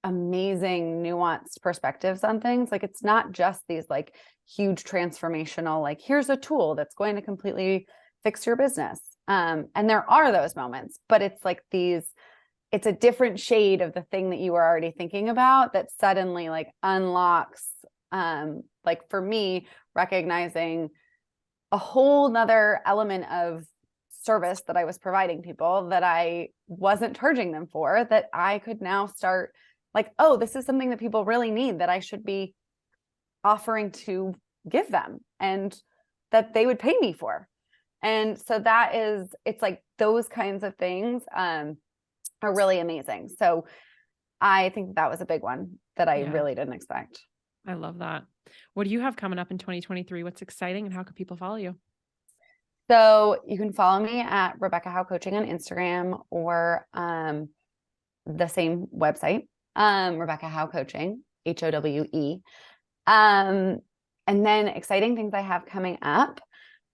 Speaker 2: amazing nuanced perspectives on things. Like it's not just these like huge transformational, like here's a tool that's going to completely fix your business. And there are those moments, but it's like it's a different shade of the thing that you were already thinking about that suddenly like unlocks, like for me, recognizing a whole nother element of service that I was providing people that I wasn't charging them for, that I could now start like, oh, this is something that people really need that I should be offering to give them and that they would pay me for. And so it's like those kinds of things are really amazing. So I think that was a big one that I really didn't expect.
Speaker 1: I love that. What do you have coming up in 2023? What's exciting and how can people follow you?
Speaker 2: So you can follow me at Rebecca How Coaching on Instagram or the same website, Rebecca How Coaching, HOWE. And then exciting things I have coming up.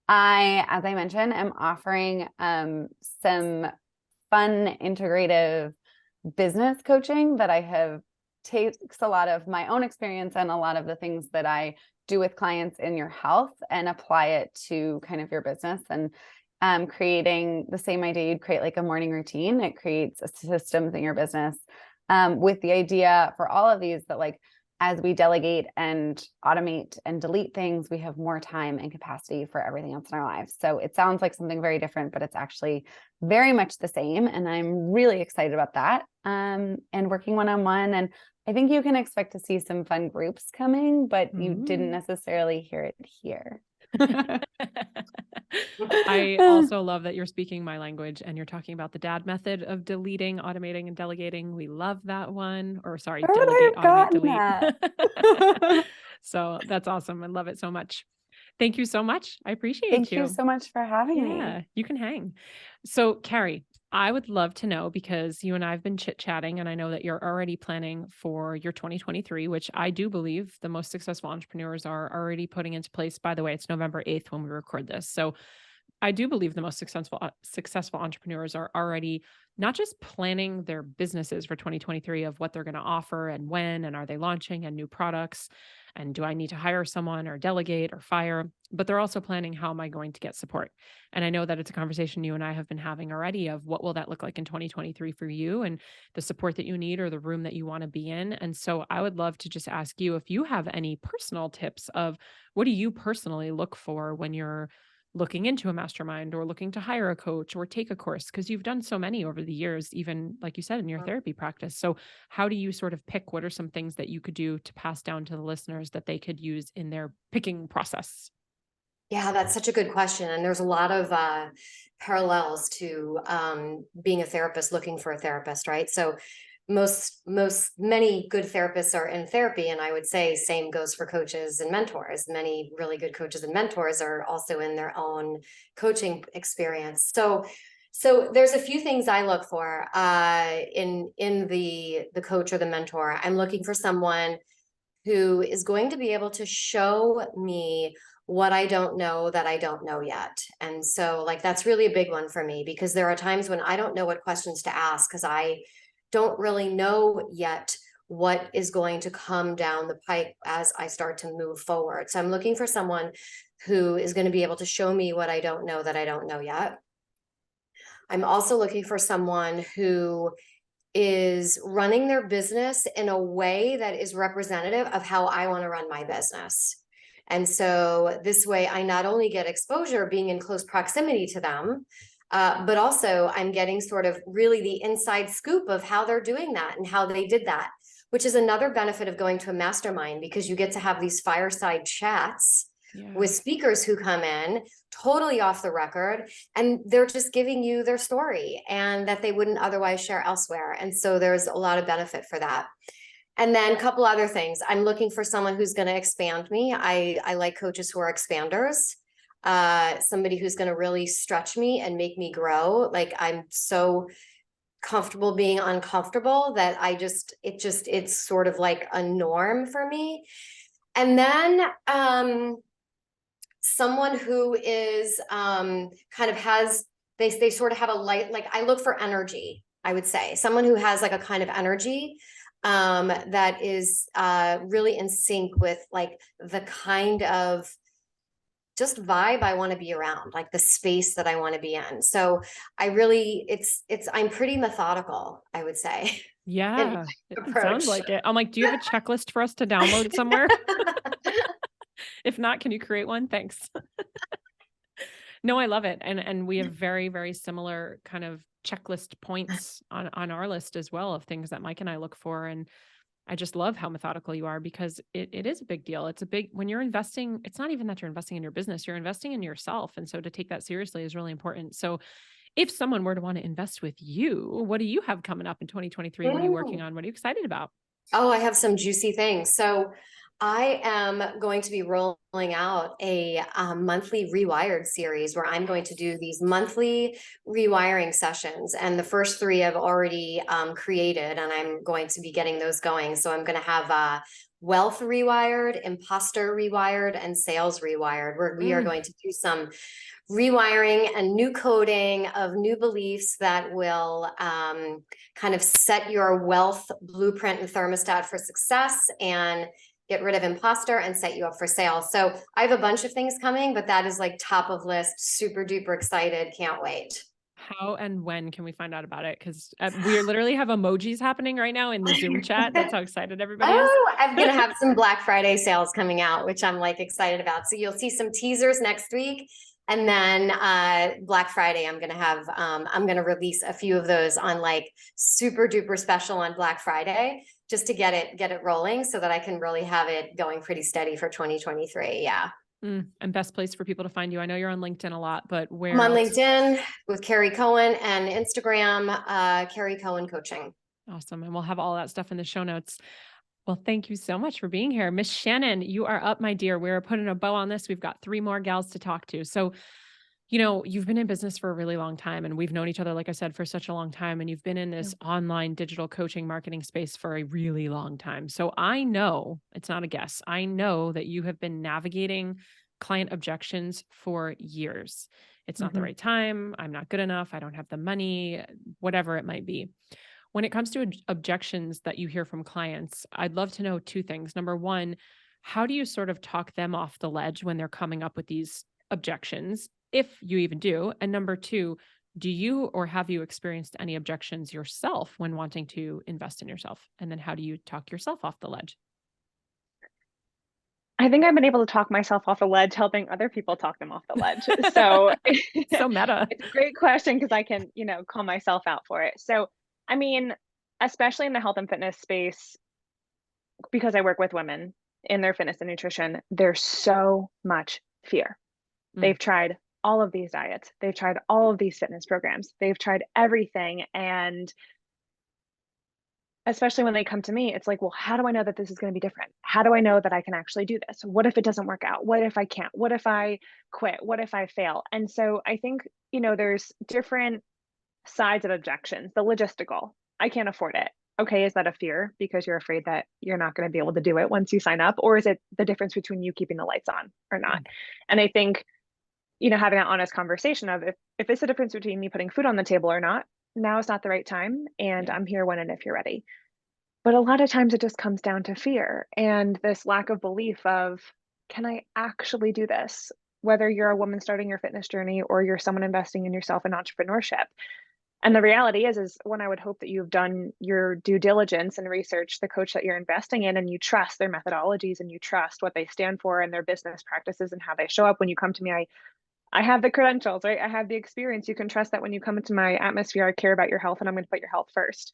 Speaker 2: As I mentioned, am offering some fun integrative business coaching that I have takes a lot of my own experience and a lot of the things that I do with clients in your health and apply it to kind of your business. And creating the same idea, you'd create like a morning routine. It creates a systems in your business with the idea for all of these that like, as we delegate and automate and delete things, we have more time and capacity for everything else in our lives. So it sounds like something very different, but it's actually very much the same. And I'm really excited about that. And working one-on-one. And I think you can expect to see some fun groups coming, but you didn't necessarily hear it here.
Speaker 1: I also love that you're speaking my language and you're talking about the dad method of deleting, automating, and delegating. We love that one. Or sorry,
Speaker 2: Where would I
Speaker 1: delegate,
Speaker 2: have
Speaker 1: automate,
Speaker 2: gotten
Speaker 1: delete. So that's awesome. I love it so much. Thank you so much. I appreciate
Speaker 2: Thank you so much for having
Speaker 1: Yeah,
Speaker 2: me.
Speaker 1: you can hang. So, Carrie, I would love to know because you and I have been chit-chatting, and I know that you're already planning for your 2023, which I do believe the most successful entrepreneurs are already putting into place. By the way, it's November 8th when we record this. So I do believe the most successful entrepreneurs are already not just planning their businesses for 2023 of what they're going to offer and when, and are they launching and new products, and do I need to hire someone or delegate or fire, but they're also planning how am I going to get support. And I know that it's a conversation you and I have been having already of what will that look like in 2023 for you and the support that you need or the room that you want to be in. And so I would love to just ask you if you have any personal tips of what do you personally look for when you're looking into a mastermind or looking to hire a coach or take a course, because you've done so many over the years, even like you said, in your therapy practice. So how do you sort of pick what are some things that you could do to pass down to the listeners that they could use in their picking process?
Speaker 3: Yeah, that's such a good question. And there's a lot of parallels to being a therapist looking for a therapist, right? So many good therapists are in therapy. And I would say same goes for coaches and mentors. Many really good coaches and mentors are also in their own coaching experience. So there's a few things I look for in the coach or the mentor. I'm looking for someone who is going to be able to show me what I don't know that I don't know yet. And so like, that's really a big one for me, because there are times when I don't know what questions to ask because I don't really know yet what is going to come down the pipe as I start to move forward. So I'm looking for someone who is going to be able to show me what I don't know that I don't know yet. I'm also looking for someone who is running their business in a way that is representative of how I want to run my business. And so this way, I not only get exposure being in close proximity to them, but also I'm getting sort of really the inside scoop of how they're doing that and how they did that, which is another benefit of going to a mastermind, because you get to have these fireside chats with speakers who come in totally off the record, and they're just giving you their story and that they wouldn't otherwise share elsewhere. And so there's a lot of benefit for that. And then a couple other things. I'm looking for someone who's going to expand me. I like coaches who are expanders. Somebody who's going to really stretch me and make me grow. Like, I'm so comfortable being uncomfortable that it's sort of like a norm for me. And then someone who is kind of has, they sort of have a light, like I look for energy, I would say. Someone who has like a kind of energy that is really in sync with like the kind of just vibe I want to be around, like the space that I want to be in. So I really, I'm pretty methodical, I would say.
Speaker 1: Yeah, it sounds like it. I'm like, do you have a checklist for us to download somewhere? If not, can you create one? Thanks. No, I love it. And we have very, very similar kind of checklist points on our list as well of things that Mike and I look for. And I just love how methodical you are, because it is a big deal. It's a big, when you're investing, it's not even that you're investing in your business, you're investing in yourself. And so to take that seriously is really important. So if someone were to want to invest with you, what do you have coming up in 2023? What are you working on? What are you excited about?
Speaker 3: Oh, I have some juicy things. So I am going to be rolling out a monthly Rewired series where I'm going to do these monthly rewiring sessions. And the first 3 I've already created, and I'm going to be getting those going. So I'm going to have Wealth Rewired, Imposter Rewired, and Sales Rewired, where we are going to do some rewiring and new coding of new beliefs that will kind of set your wealth blueprint and thermostat for success and get rid of imposter and set you up for sales. So I have a bunch of things coming, but that is like top of list, super duper excited. Can't wait.
Speaker 1: How and when can we find out about it? Because we literally have emojis happening right now in the Zoom chat. That's how excited everybody is.
Speaker 3: Oh, I'm going to have some Black Friday sales coming out, which I'm like excited about. So you'll see some teasers next week. And then Black Friday, I'm going to have, I'm going to release a few of those on like super duper special on Black Friday, just to get it rolling so that I can really have it going pretty steady for 2023. Yeah.
Speaker 1: And best place for people to find you. I know you're on LinkedIn a lot, but where
Speaker 3: I'm on
Speaker 1: else?
Speaker 3: LinkedIn with Carrie Cohen and Instagram, Carrie Cohen Coaching.
Speaker 1: Awesome. And we'll have all that stuff in the show notes. Well, thank you so much for being here. Miss Shannon, you are up, my dear. We're putting a bow on this. We've got 3 more gals to talk to. So, you know, you've been in business for a really long time, and we've known each other, like I said, for such a long time. And you've been in this online digital coaching marketing space for a really long time. So I know, it's not a guess, I know that you have been navigating client objections for years. It's not the right time. I'm not good enough. I don't have the money, whatever it might be. When it comes to objections that you hear from clients, I'd love to know 2 things. Number 1, how do you sort of talk them off the ledge when they're coming up with these objections, if you even do? And number 2, do you or have you experienced any objections yourself when wanting to invest in yourself? And then how do you talk yourself off the ledge?
Speaker 5: I think I've been able to talk myself off the ledge, helping other people talk them off the ledge. So
Speaker 1: So meta.
Speaker 5: It's a great question because I can, call myself out for it. So, I mean, especially in the health and fitness space, because I work with women in their fitness and nutrition, there's so much fear. They've tried all of these diets. They've tried all of these fitness programs. They've tried everything. And especially when they come to me, it's like, well, how do I know that this is going to be different? How do I know that I can actually do this? What if it doesn't work out? What if I can't? What if I quit? What if I fail? And so I think, there's different sides of objections. The logistical, I can't afford it. Okay, is that a fear because you're afraid that you're not going to be able to do it once you sign up? Or is it the difference between you keeping the lights on or not? And I think, having that honest conversation of if it's the difference between me putting food on the table or not, now is not the right time. And I'm here when and if you're ready. But a lot of times it just comes down to fear and this lack of belief of, can I actually do this? Whether you're a woman starting your fitness journey or you're someone investing in yourself in entrepreneurship. And the reality is when I would hope that you've done your due diligence and research the coach that you're investing in, and you trust their methodologies and you trust what they stand for and their business practices and how they show up. When you come to me, I have the credentials, right? I have the experience. You can trust that when you come into my atmosphere, I care about your health and I'm going to put your health first.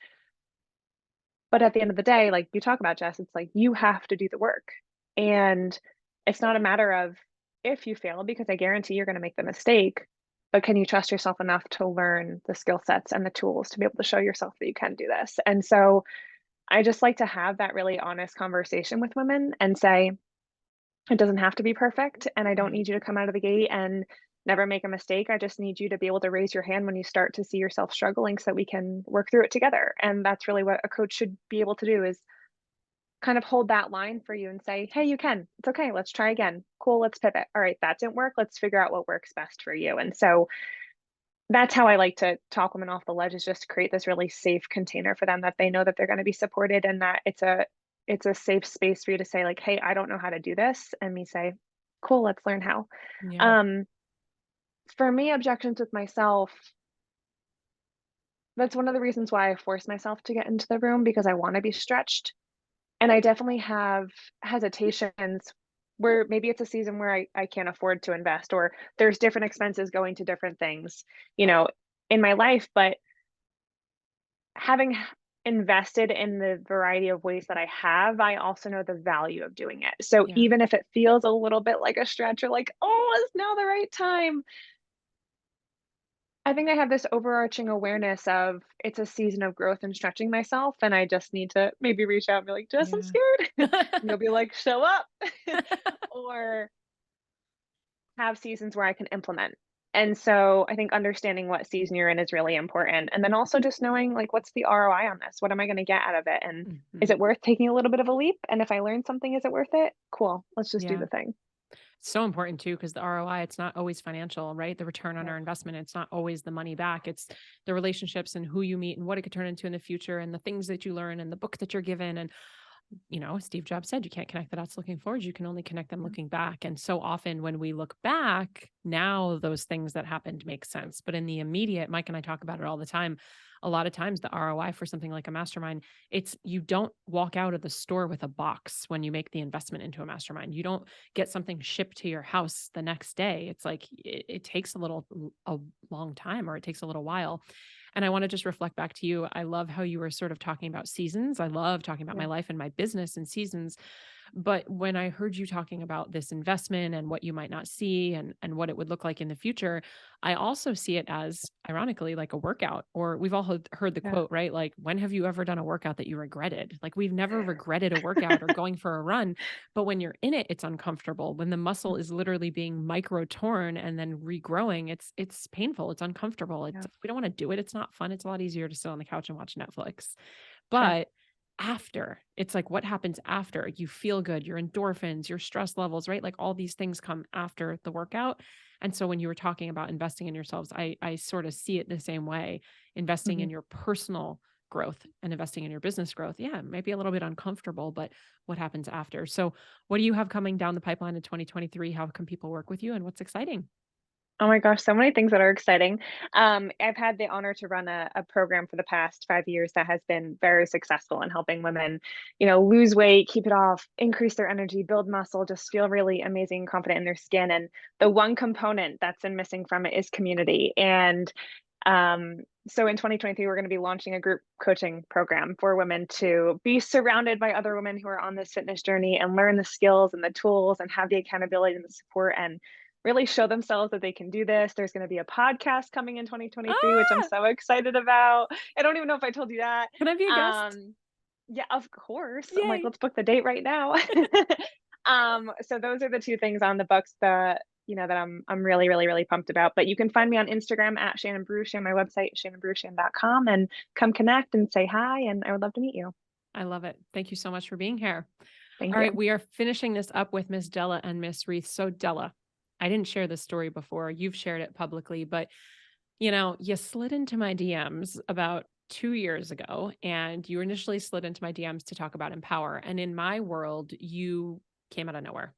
Speaker 5: But at the end of the day, like you talk about, Jess, it's like you have to do the work. And it's not a matter of if you fail, because I guarantee you're going to make the mistake, but can you trust yourself enough to learn the skill sets and the tools to be able to show yourself that you can do this? And so I just like to have that really honest conversation with women and say, it doesn't have to be perfect. And I don't need you to come out of the gate and never make a mistake. I just need you to be able to raise your hand when you start to see yourself struggling so that we can work through it together. And that's really what a coach should be able to do, is kind of hold that line for you and say, hey, you can, it's okay. Let's try again. Cool. Let's pivot. All right. That didn't work. Let's figure out what works best for you. And so that's how I like to talk women off the ledge, is just to create this really safe container for them that they know that they're going to be supported and that it's a safe space for you to say like, hey, I don't know how to do this. And me say, cool, let's learn how.
Speaker 1: Yeah.
Speaker 5: For me, objections with myself, that's one of the reasons why I force myself to get into the room, because I want to be stretched. And I definitely have hesitations where maybe it's a season where I can't afford to invest, or there's different expenses going to different things, in my life. But having invested in the variety of ways that I have, I also know the value of doing it. So even if it feels a little bit like a stretch, or like, oh, is now the right time? I think I have this overarching awareness of it's a season of growth and stretching myself. And I just need to maybe reach out and be like, Jess, I'm scared. And you'll be like, show up. Or have seasons where I can implement And so I think understanding what season you're in is really important. And then also just knowing like, what's the ROI on this? What am I going to get out of it? And is it worth taking a little bit of a leap? And if I learn something, is it worth it? Cool. Let's just do
Speaker 1: Yeah.
Speaker 5: the thing.
Speaker 1: So important too, because the ROI, it's not always financial, right? The return on our investment, it's not always the money back. It's the relationships and who you meet and what it could turn into in the future and the things that you learn and the book that you're given. And Steve Jobs said, you can't connect the dots looking forward. You can only connect them looking back. And so often when we look back, now those things that happened make sense. But in the immediate, Mike and I talk about it all the time. A lot of times the ROI for something like a mastermind, it's you don't walk out of the store with a box when you make the investment into a mastermind. You don't get something shipped to your house the next day. It's like it takes a long time, or it takes a little while. And I want to just reflect back to you. I love how you were sort of talking about seasons. I love talking about my life and my business and seasons. But when I heard you talking about this investment and what you might not see and what it would look like in the future, I also see it as, ironically, like a workout. Or we've all heard the quote, right? Like, when have you ever done a workout that you regretted? Like, we've never regretted a workout or going for a run. But when you're in it, it's uncomfortable. When the muscle is literally being micro torn and then regrowing, it's painful. It's uncomfortable. We don't want to do it. It's not fun. It's a lot easier to sit on the couch and watch Netflix. But after, it's like, what happens after? You feel good, your endorphins, your stress levels, right? Like all these things come after the workout. And so when you were talking about investing in yourselves, I sort of see it the same way. Investing in your personal growth and investing in your business growth. Yeah, it might be a little bit uncomfortable, but what happens after? So what do you have coming down the pipeline in 2023? How can people work with you, and what's exciting?
Speaker 5: Oh my gosh, so many things that are exciting. I've had the honor to run a program for the past 5 years that has been very successful in helping women, lose weight, keep it off, increase their energy, build muscle, just feel really amazing and confident in their skin. And the one component that's been missing from it is community. And so in 2023, we're going to be launching a group coaching program for women to be surrounded by other women who are on this fitness journey and learn the skills and the tools and have the accountability and the support and really show themselves that they can do this. There's going to be a podcast coming in 2023, which I'm so excited about. I don't even know if I told you that.
Speaker 1: Can I be a guest?
Speaker 5: Yeah, of course.
Speaker 1: Yay.
Speaker 5: I'm like, let's book the date right now. So those are the two things on the books that I'm really, really, really pumped about. But you can find me on Instagram at Shannon Baruchian, my website, shannonbaruchian.com, and come connect and say hi. And I would love to meet you.
Speaker 1: I love it. Thank you so much for being here.
Speaker 5: Thank
Speaker 1: All
Speaker 5: you.
Speaker 1: right, we are finishing this up with Miss Della and Miss Reith. So Della, I didn't share this story before. You've shared it publicly, but you slid into my DMs about 2 years ago, and you initially slid into my DMs to talk about Empower. And in my world, you came out of nowhere.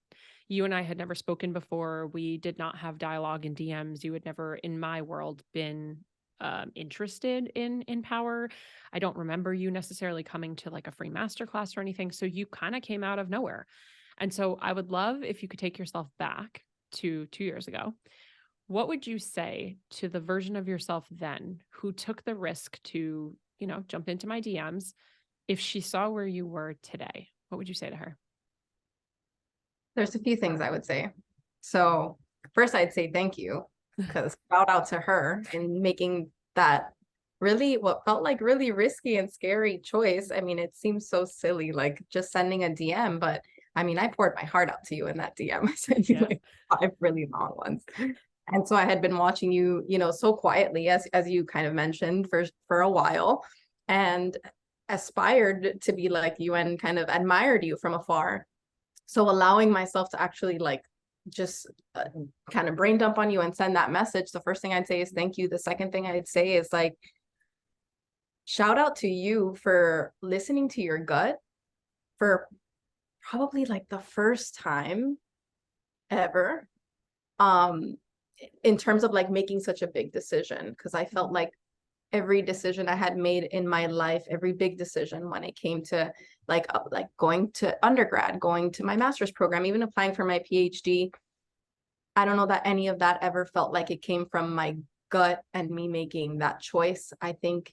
Speaker 1: You and I had never spoken before. We did not have dialogue in DMs. You had never, in my world, been interested in Empower. I don't remember you necessarily coming to like a free masterclass or anything. So you kind of came out of nowhere. And so I would love if you could take yourself back to 2 years ago. What would you say to the version of yourself then who took the risk to, jump into my DMs? If she saw where you were today, what would you say to her?
Speaker 6: There's a few things I would say. So first I'd say thank you, because shout out to her in making that really what felt like really risky and scary choice. I mean, it seems so silly, like just sending a DM, but I mean, I poured my heart out to you in that DM. I sent you like 5 really long ones. And so I had been watching you, so quietly, as you kind of mentioned, for a while, and aspired to be like you and kind of admired you from afar. So allowing myself to actually like just kind of brain dump on you and send that message, the first thing I'd say is thank you. The second thing I'd say is like, shout out to you for listening to your gut for probably like the first time ever, in terms of like making such a big decision. Because I felt like every decision I had made in my life, every big decision when it came to like going to undergrad, going to my master's program, even applying for my PhD, I don't know that any of that ever felt like it came from my gut and me making that choice. I think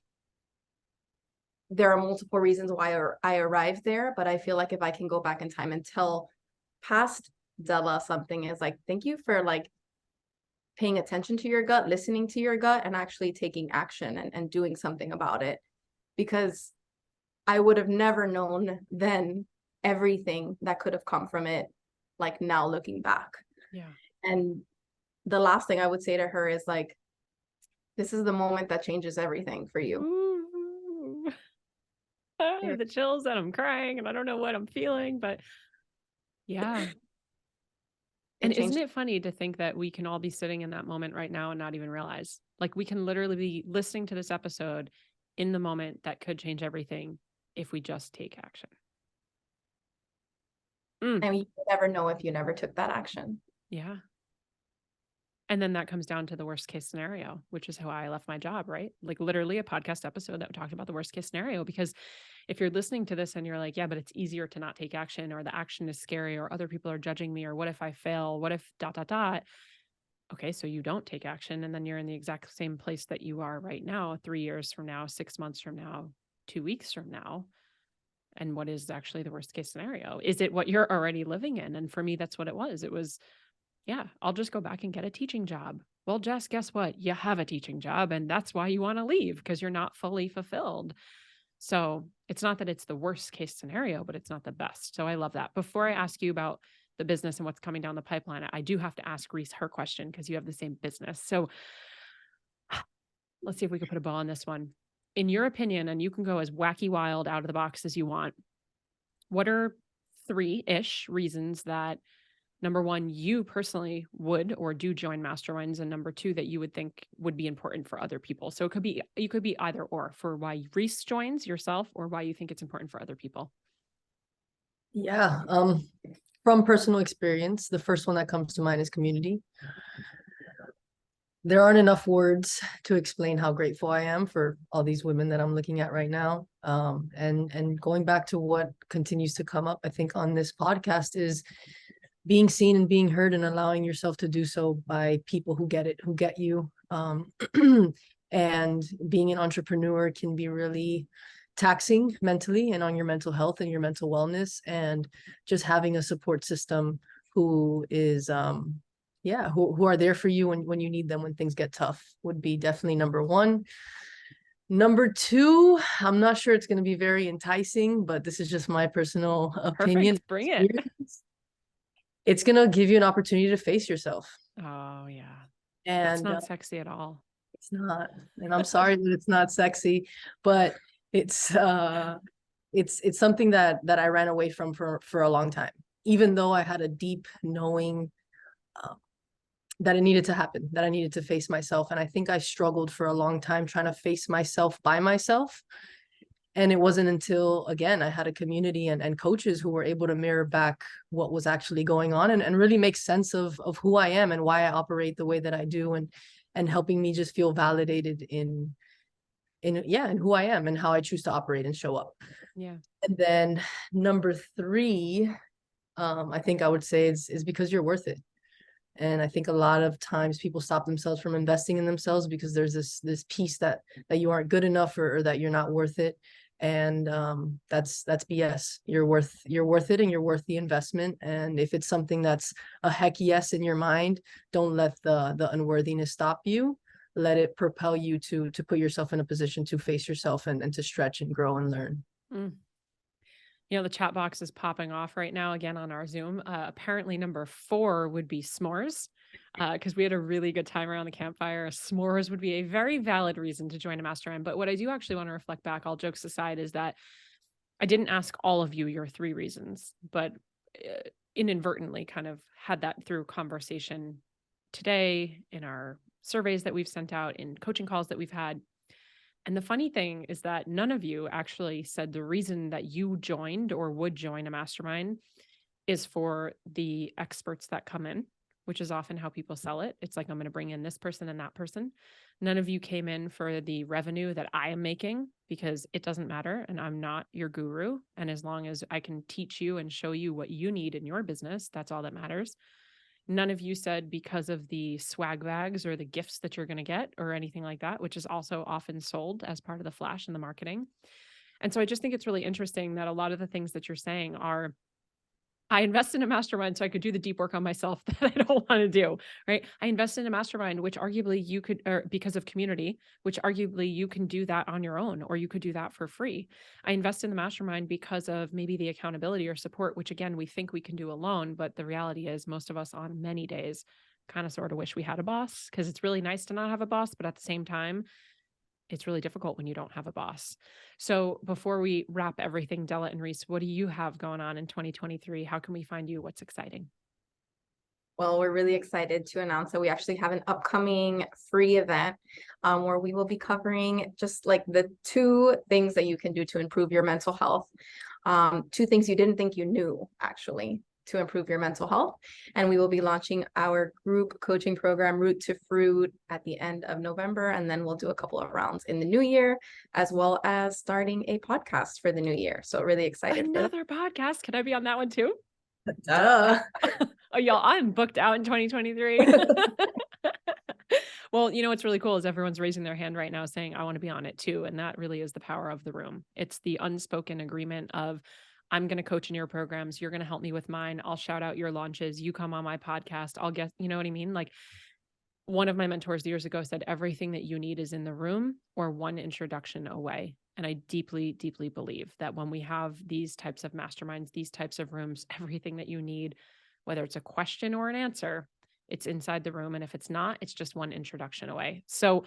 Speaker 6: there are multiple reasons why I arrived there, but I feel like if I can go back in time and tell past Della something, is like, thank you for like paying attention to your gut, listening to your gut, and actually taking action and doing something about it. Because I would have never known then everything that could have come from it, like now looking back.
Speaker 1: Yeah.
Speaker 6: And the last thing I would say to her is like, this is the moment that changes everything for you.
Speaker 1: Ooh. The chills and I'm crying and I don't know what I'm feeling, but yeah. And isn't it funny to think that we can all be sitting in that moment right now and not even realize? Like we can literally be listening to this episode in the moment that could change everything if we just take action.
Speaker 6: I mean, you never know if you never took that action.
Speaker 1: Yeah. And then that comes down to the worst case scenario, which is how I left my job, right? Like literally a podcast episode that talked about the worst case scenario. Because if you're listening to this and you're like, yeah, but it's easier to not take action, or the action is scary, or other people are judging me, or what if I fail? What if ... Okay, so you don't take action. And then you're in the exact same place that you are right now, 3 years from now, 6 months from now, 2 weeks from now. And what is actually the worst case scenario? Is it what you're already living in? And for me, that's what it was. It was, yeah, I'll just go back and get a teaching job. Well, Jess, guess what? You have a teaching job, and that's why you want to leave, because you're not fully fulfilled. So it's not that it's the worst case scenario, but it's not the best. So I love that. Before I ask you about the business and what's coming down the pipeline, I do have to ask Reese her question because you have the same business. So let's see if we could put a bow on this one. In your opinion, and you can go as wacky wild out of the box as you want, what are 3-ish reasons that, number one, you personally would or do join masterminds, and number two, that you would think would be important for other people? So it could be, you could be either or, for why Reese joins yourself or why you think it's important for other people.
Speaker 7: Yeah. From personal experience, the first one that comes to mind is community. There aren't enough words to explain how grateful I am for all these women that I'm looking at right now. And going back to what continues to come up, I think, on this podcast, is being seen and being heard, and allowing yourself to do so by people who get it, who get you. And being an entrepreneur can be really taxing mentally and on your mental health and your mental wellness, and just having a support system who is, who are there for you when you need them, when things get tough, would be definitely number one. Number two, I'm not sure it's going to be very enticing, but this is just my personal opinion.
Speaker 1: Perfect. Bring it.
Speaker 7: It's going to give you an opportunity to face yourself.
Speaker 1: Oh yeah.
Speaker 7: And
Speaker 1: it's not sexy at all.
Speaker 7: It's not. And I'm sorry that it's not sexy, but it's something that I ran away from for a long time, even though I had a deep knowing that it needed to happen, that I needed to face myself. And I think I struggled for a long time trying to face myself by myself. And it wasn't until, again, I had a community and coaches who were able to mirror back what was actually going on, and really make sense of who I am and why I operate the way that I do, and helping me just feel validated in who I am and how I choose to operate and show up.
Speaker 1: Yeah.
Speaker 7: And then number three, I think I would say is because you're worth it. And I think a lot of times people stop themselves from investing in themselves because there's this piece that you aren't good enough, or that you're not worth it. And that's BS. You're worth it, and you're worth the investment. And if it's something that's a heck yes in your mind, don't let the unworthiness stop you. Let it propel you to put yourself in a position to face yourself and to stretch and grow and learn.
Speaker 1: You know, the chat box is popping off right now again on our Zoom. Apparently number 4 would be s'mores, because we had a really good time around the campfire. S'mores would be a very valid reason to join a mastermind. But what I do actually want to reflect back, all jokes aside, is that I didn't ask all of you your 3 reasons, but inadvertently kind of had that through conversation today, in our surveys that we've sent out, in coaching calls that we've had. And the funny thing is that none of you actually said the reason that you joined or would join a mastermind is for the experts that come in, which is often how people sell it. It's like, I'm going to bring in this person and that person. None of you came in for the revenue that I am making, because it doesn't matter. And I'm not your guru. And as long as I can teach you and show you what you need in your business, that's all that matters. None of you said because of the swag bags or the gifts that you're going to get or anything like that, which is also often sold as part of the flash and the marketing. And so I just think it's really interesting that a lot of the things that you're saying are, I invest in a mastermind so I could do the deep work on myself that I don't want to do, right? I invest in a mastermind, which arguably you could, or because of community, which arguably you can do that on your own, or you could do that for free. I invest in the mastermind because of maybe the accountability or support, which again, we think we can do alone, but the reality is most of us on many days kind of sort of wish we had a boss, because it's really nice to not have a boss, but at the same time, it's really difficult when you don't have a boss. So before we wrap everything, Della and Reese, what do you have going on in 2023? How can we find you? What's exciting?
Speaker 6: Well, we're really excited to announce that we actually have an upcoming free event where we will be covering just like the 2 things that you can do to improve your mental health. 2 things you didn't think you knew, actually, to improve your mental health. And we will be launching our group coaching program, Root to Fruit, at the end of November. And then we'll do a couple of rounds in the new year, as well as starting a podcast for the new year. So really excited for that.
Speaker 1: Another podcast. Can I be on that one too?
Speaker 7: Duh.
Speaker 1: Oh, y'all, I'm booked out in 2023. Well, you know, what's really cool is everyone's raising their hand right now saying, I want to be on it too. And that really is the power of the room. It's the unspoken agreement of, I'm going to coach in your programs. You're going to help me with mine. I'll shout out your launches. You come on my podcast. I'll get, you know what I mean? Like, one of my mentors years ago said, everything that you need is in the room or one introduction away. And I deeply, deeply believe that when we have these types of masterminds, these types of rooms, everything that you need, whether it's a question or an answer, it's inside the room. And if it's not, it's just one introduction away. So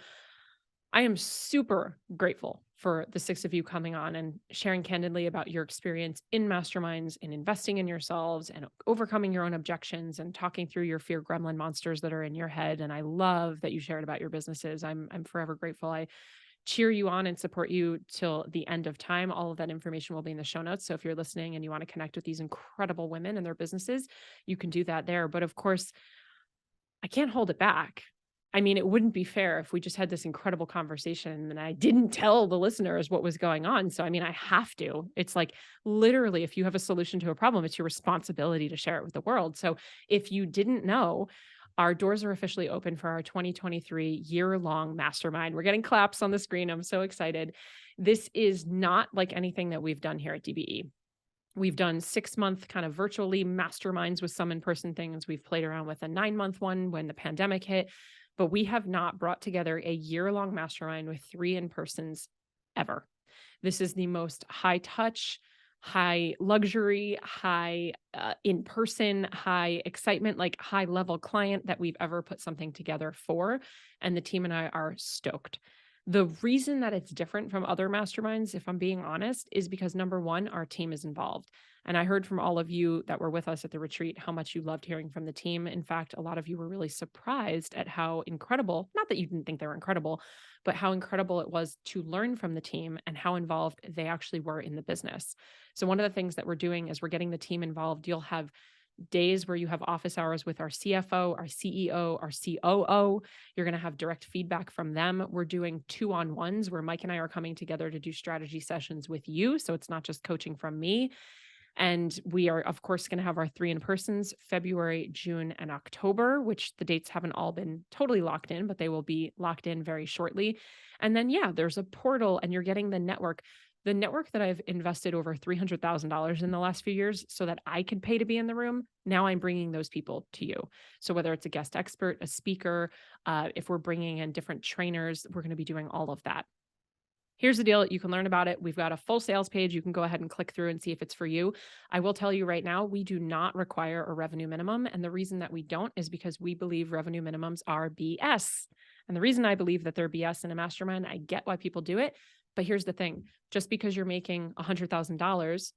Speaker 1: I am super grateful for the 6 of you coming on and sharing candidly about your experience in masterminds and investing in yourselves and overcoming your own objections and talking through your fear gremlin monsters that are in your head. And I love that you shared about your businesses. I'm forever grateful. I cheer you on and support you till the end of time. All of that information will be in the show notes. So if you're listening and you want to connect with these incredible women and their businesses, you can do that there. But of course, I can't hold it back. I mean, it wouldn't be fair if we just had this incredible conversation and I didn't tell the listeners what was going on. So, I mean, I have to. It's like literally, if you have a solution to a problem, it's your responsibility to share it with the world. So if you didn't know, our doors are officially open for our 2023 year-long mastermind. We're getting claps on the screen. I'm so excited. This is not like anything that we've done here at DBE. We've done 6-month kind of virtually masterminds with some in-person things. We've played around with a 9-month one when the pandemic hit, but we have not brought together a year-long mastermind with 3 in-persons ever. This is the most high touch, high luxury, high in-person, high excitement, like high level client that we've ever put something together for. And the team and I are stoked. The reason that it's different from other masterminds, if I'm being honest, is because number one, our team is involved. And I heard from all of you that were with us at the retreat how much you loved hearing from the team. In fact, a lot of you were really surprised at how incredible, not that you didn't think they were incredible, but how incredible it was to learn from the team and how involved they actually were in the business. So one of the things that we're doing is we're getting the team involved. You'll have days where you have office hours with our CFO, our CEO, our COO. You're going to have direct feedback from them. We're doing 2-on-1s where Mike and I are coming together to do strategy sessions with you. So it's not just coaching from me. And we are, of course, going to have our 3 in-persons, February, June, and October, which the dates haven't all been totally locked in, but they will be locked in very shortly. And then, yeah, there's a portal and you're getting the network that I've invested over $300,000 in the last few years so that I could pay to be in the room. Now I'm bringing those people to you. So whether it's a guest expert, a speaker, if we're bringing in different trainers, we're going to be doing all of that. Here's the deal. You can learn about it. We've got a full sales page. You can go ahead and click through and see if it's for you. I will tell you right now, we do not require a revenue minimum. And the reason that we don't is because we believe revenue minimums are BS. And the reason I believe that they're BS in a mastermind, I get why people do it. But here's the thing, just because you're making $100,000,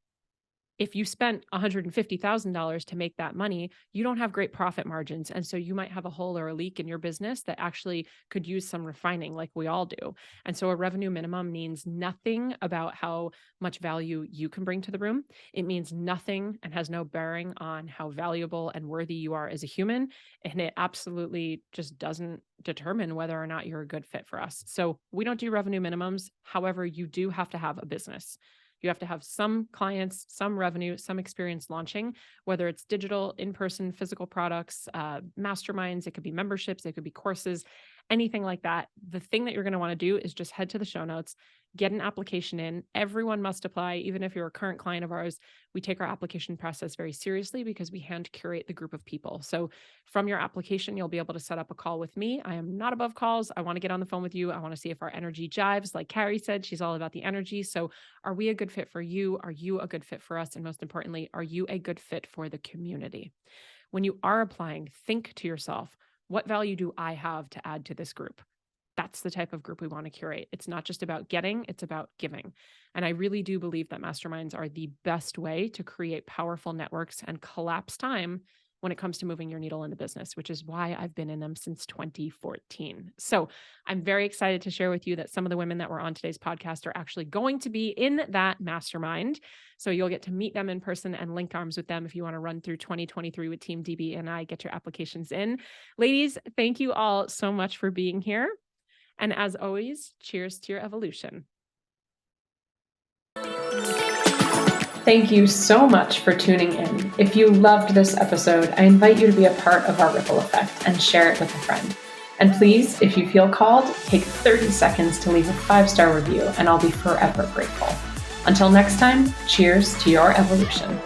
Speaker 1: if you spent $150,000 to make that money, you don't have great profit margins. And so you might have a hole or a leak in your business that actually could use some refining like we all do. And so a revenue minimum means nothing about how much value you can bring to the room. It means nothing and has no bearing on how valuable and worthy you are as a human. And it absolutely just doesn't determine whether or not you're a good fit for us. So we don't do revenue minimums. However, you do have to have a business. You have to have some clients, some revenue, some experience launching, whether it's digital, in-person, physical products, masterminds, it could be memberships, it could be courses, anything like that. The thing that you're going to want to do is just head to the show notes, get an application in. Everyone must apply. Even if you're a current client of ours, we take our application process very seriously because we hand curate the group of people. So from your application, you'll be able to set up a call with me. I am not above calls. I want to get on the phone with you. I want to see if our energy jives. Like Carrie said, she's all about the energy. So are we a good fit for you? Are you a good fit for us? And most importantly, are you a good fit for the community? When you are applying, think to yourself, what value do I have to add to this group? That's the type of group we want to curate. It's not just about getting, it's about giving. And I really do believe that masterminds are the best way to create powerful networks and collapse time when it comes to moving your needle in the business, which is why I've been in them since 2014. So I'm very excited to share with you that some of the women that were on today's podcast are actually going to be in that mastermind. So you'll get to meet them in person and link arms with them if you want to run through 2023 with Team DBE and I, get your applications in. Ladies, thank you all so much for being here. And as always, cheers to your evolution. Thank you so much for tuning in. If you loved this episode, I invite you to be a part of our ripple effect and share it with a friend. And please, if you feel called, take 30 seconds to leave a 5-star review, and I'll be forever grateful. Until next time, cheers to your evolution.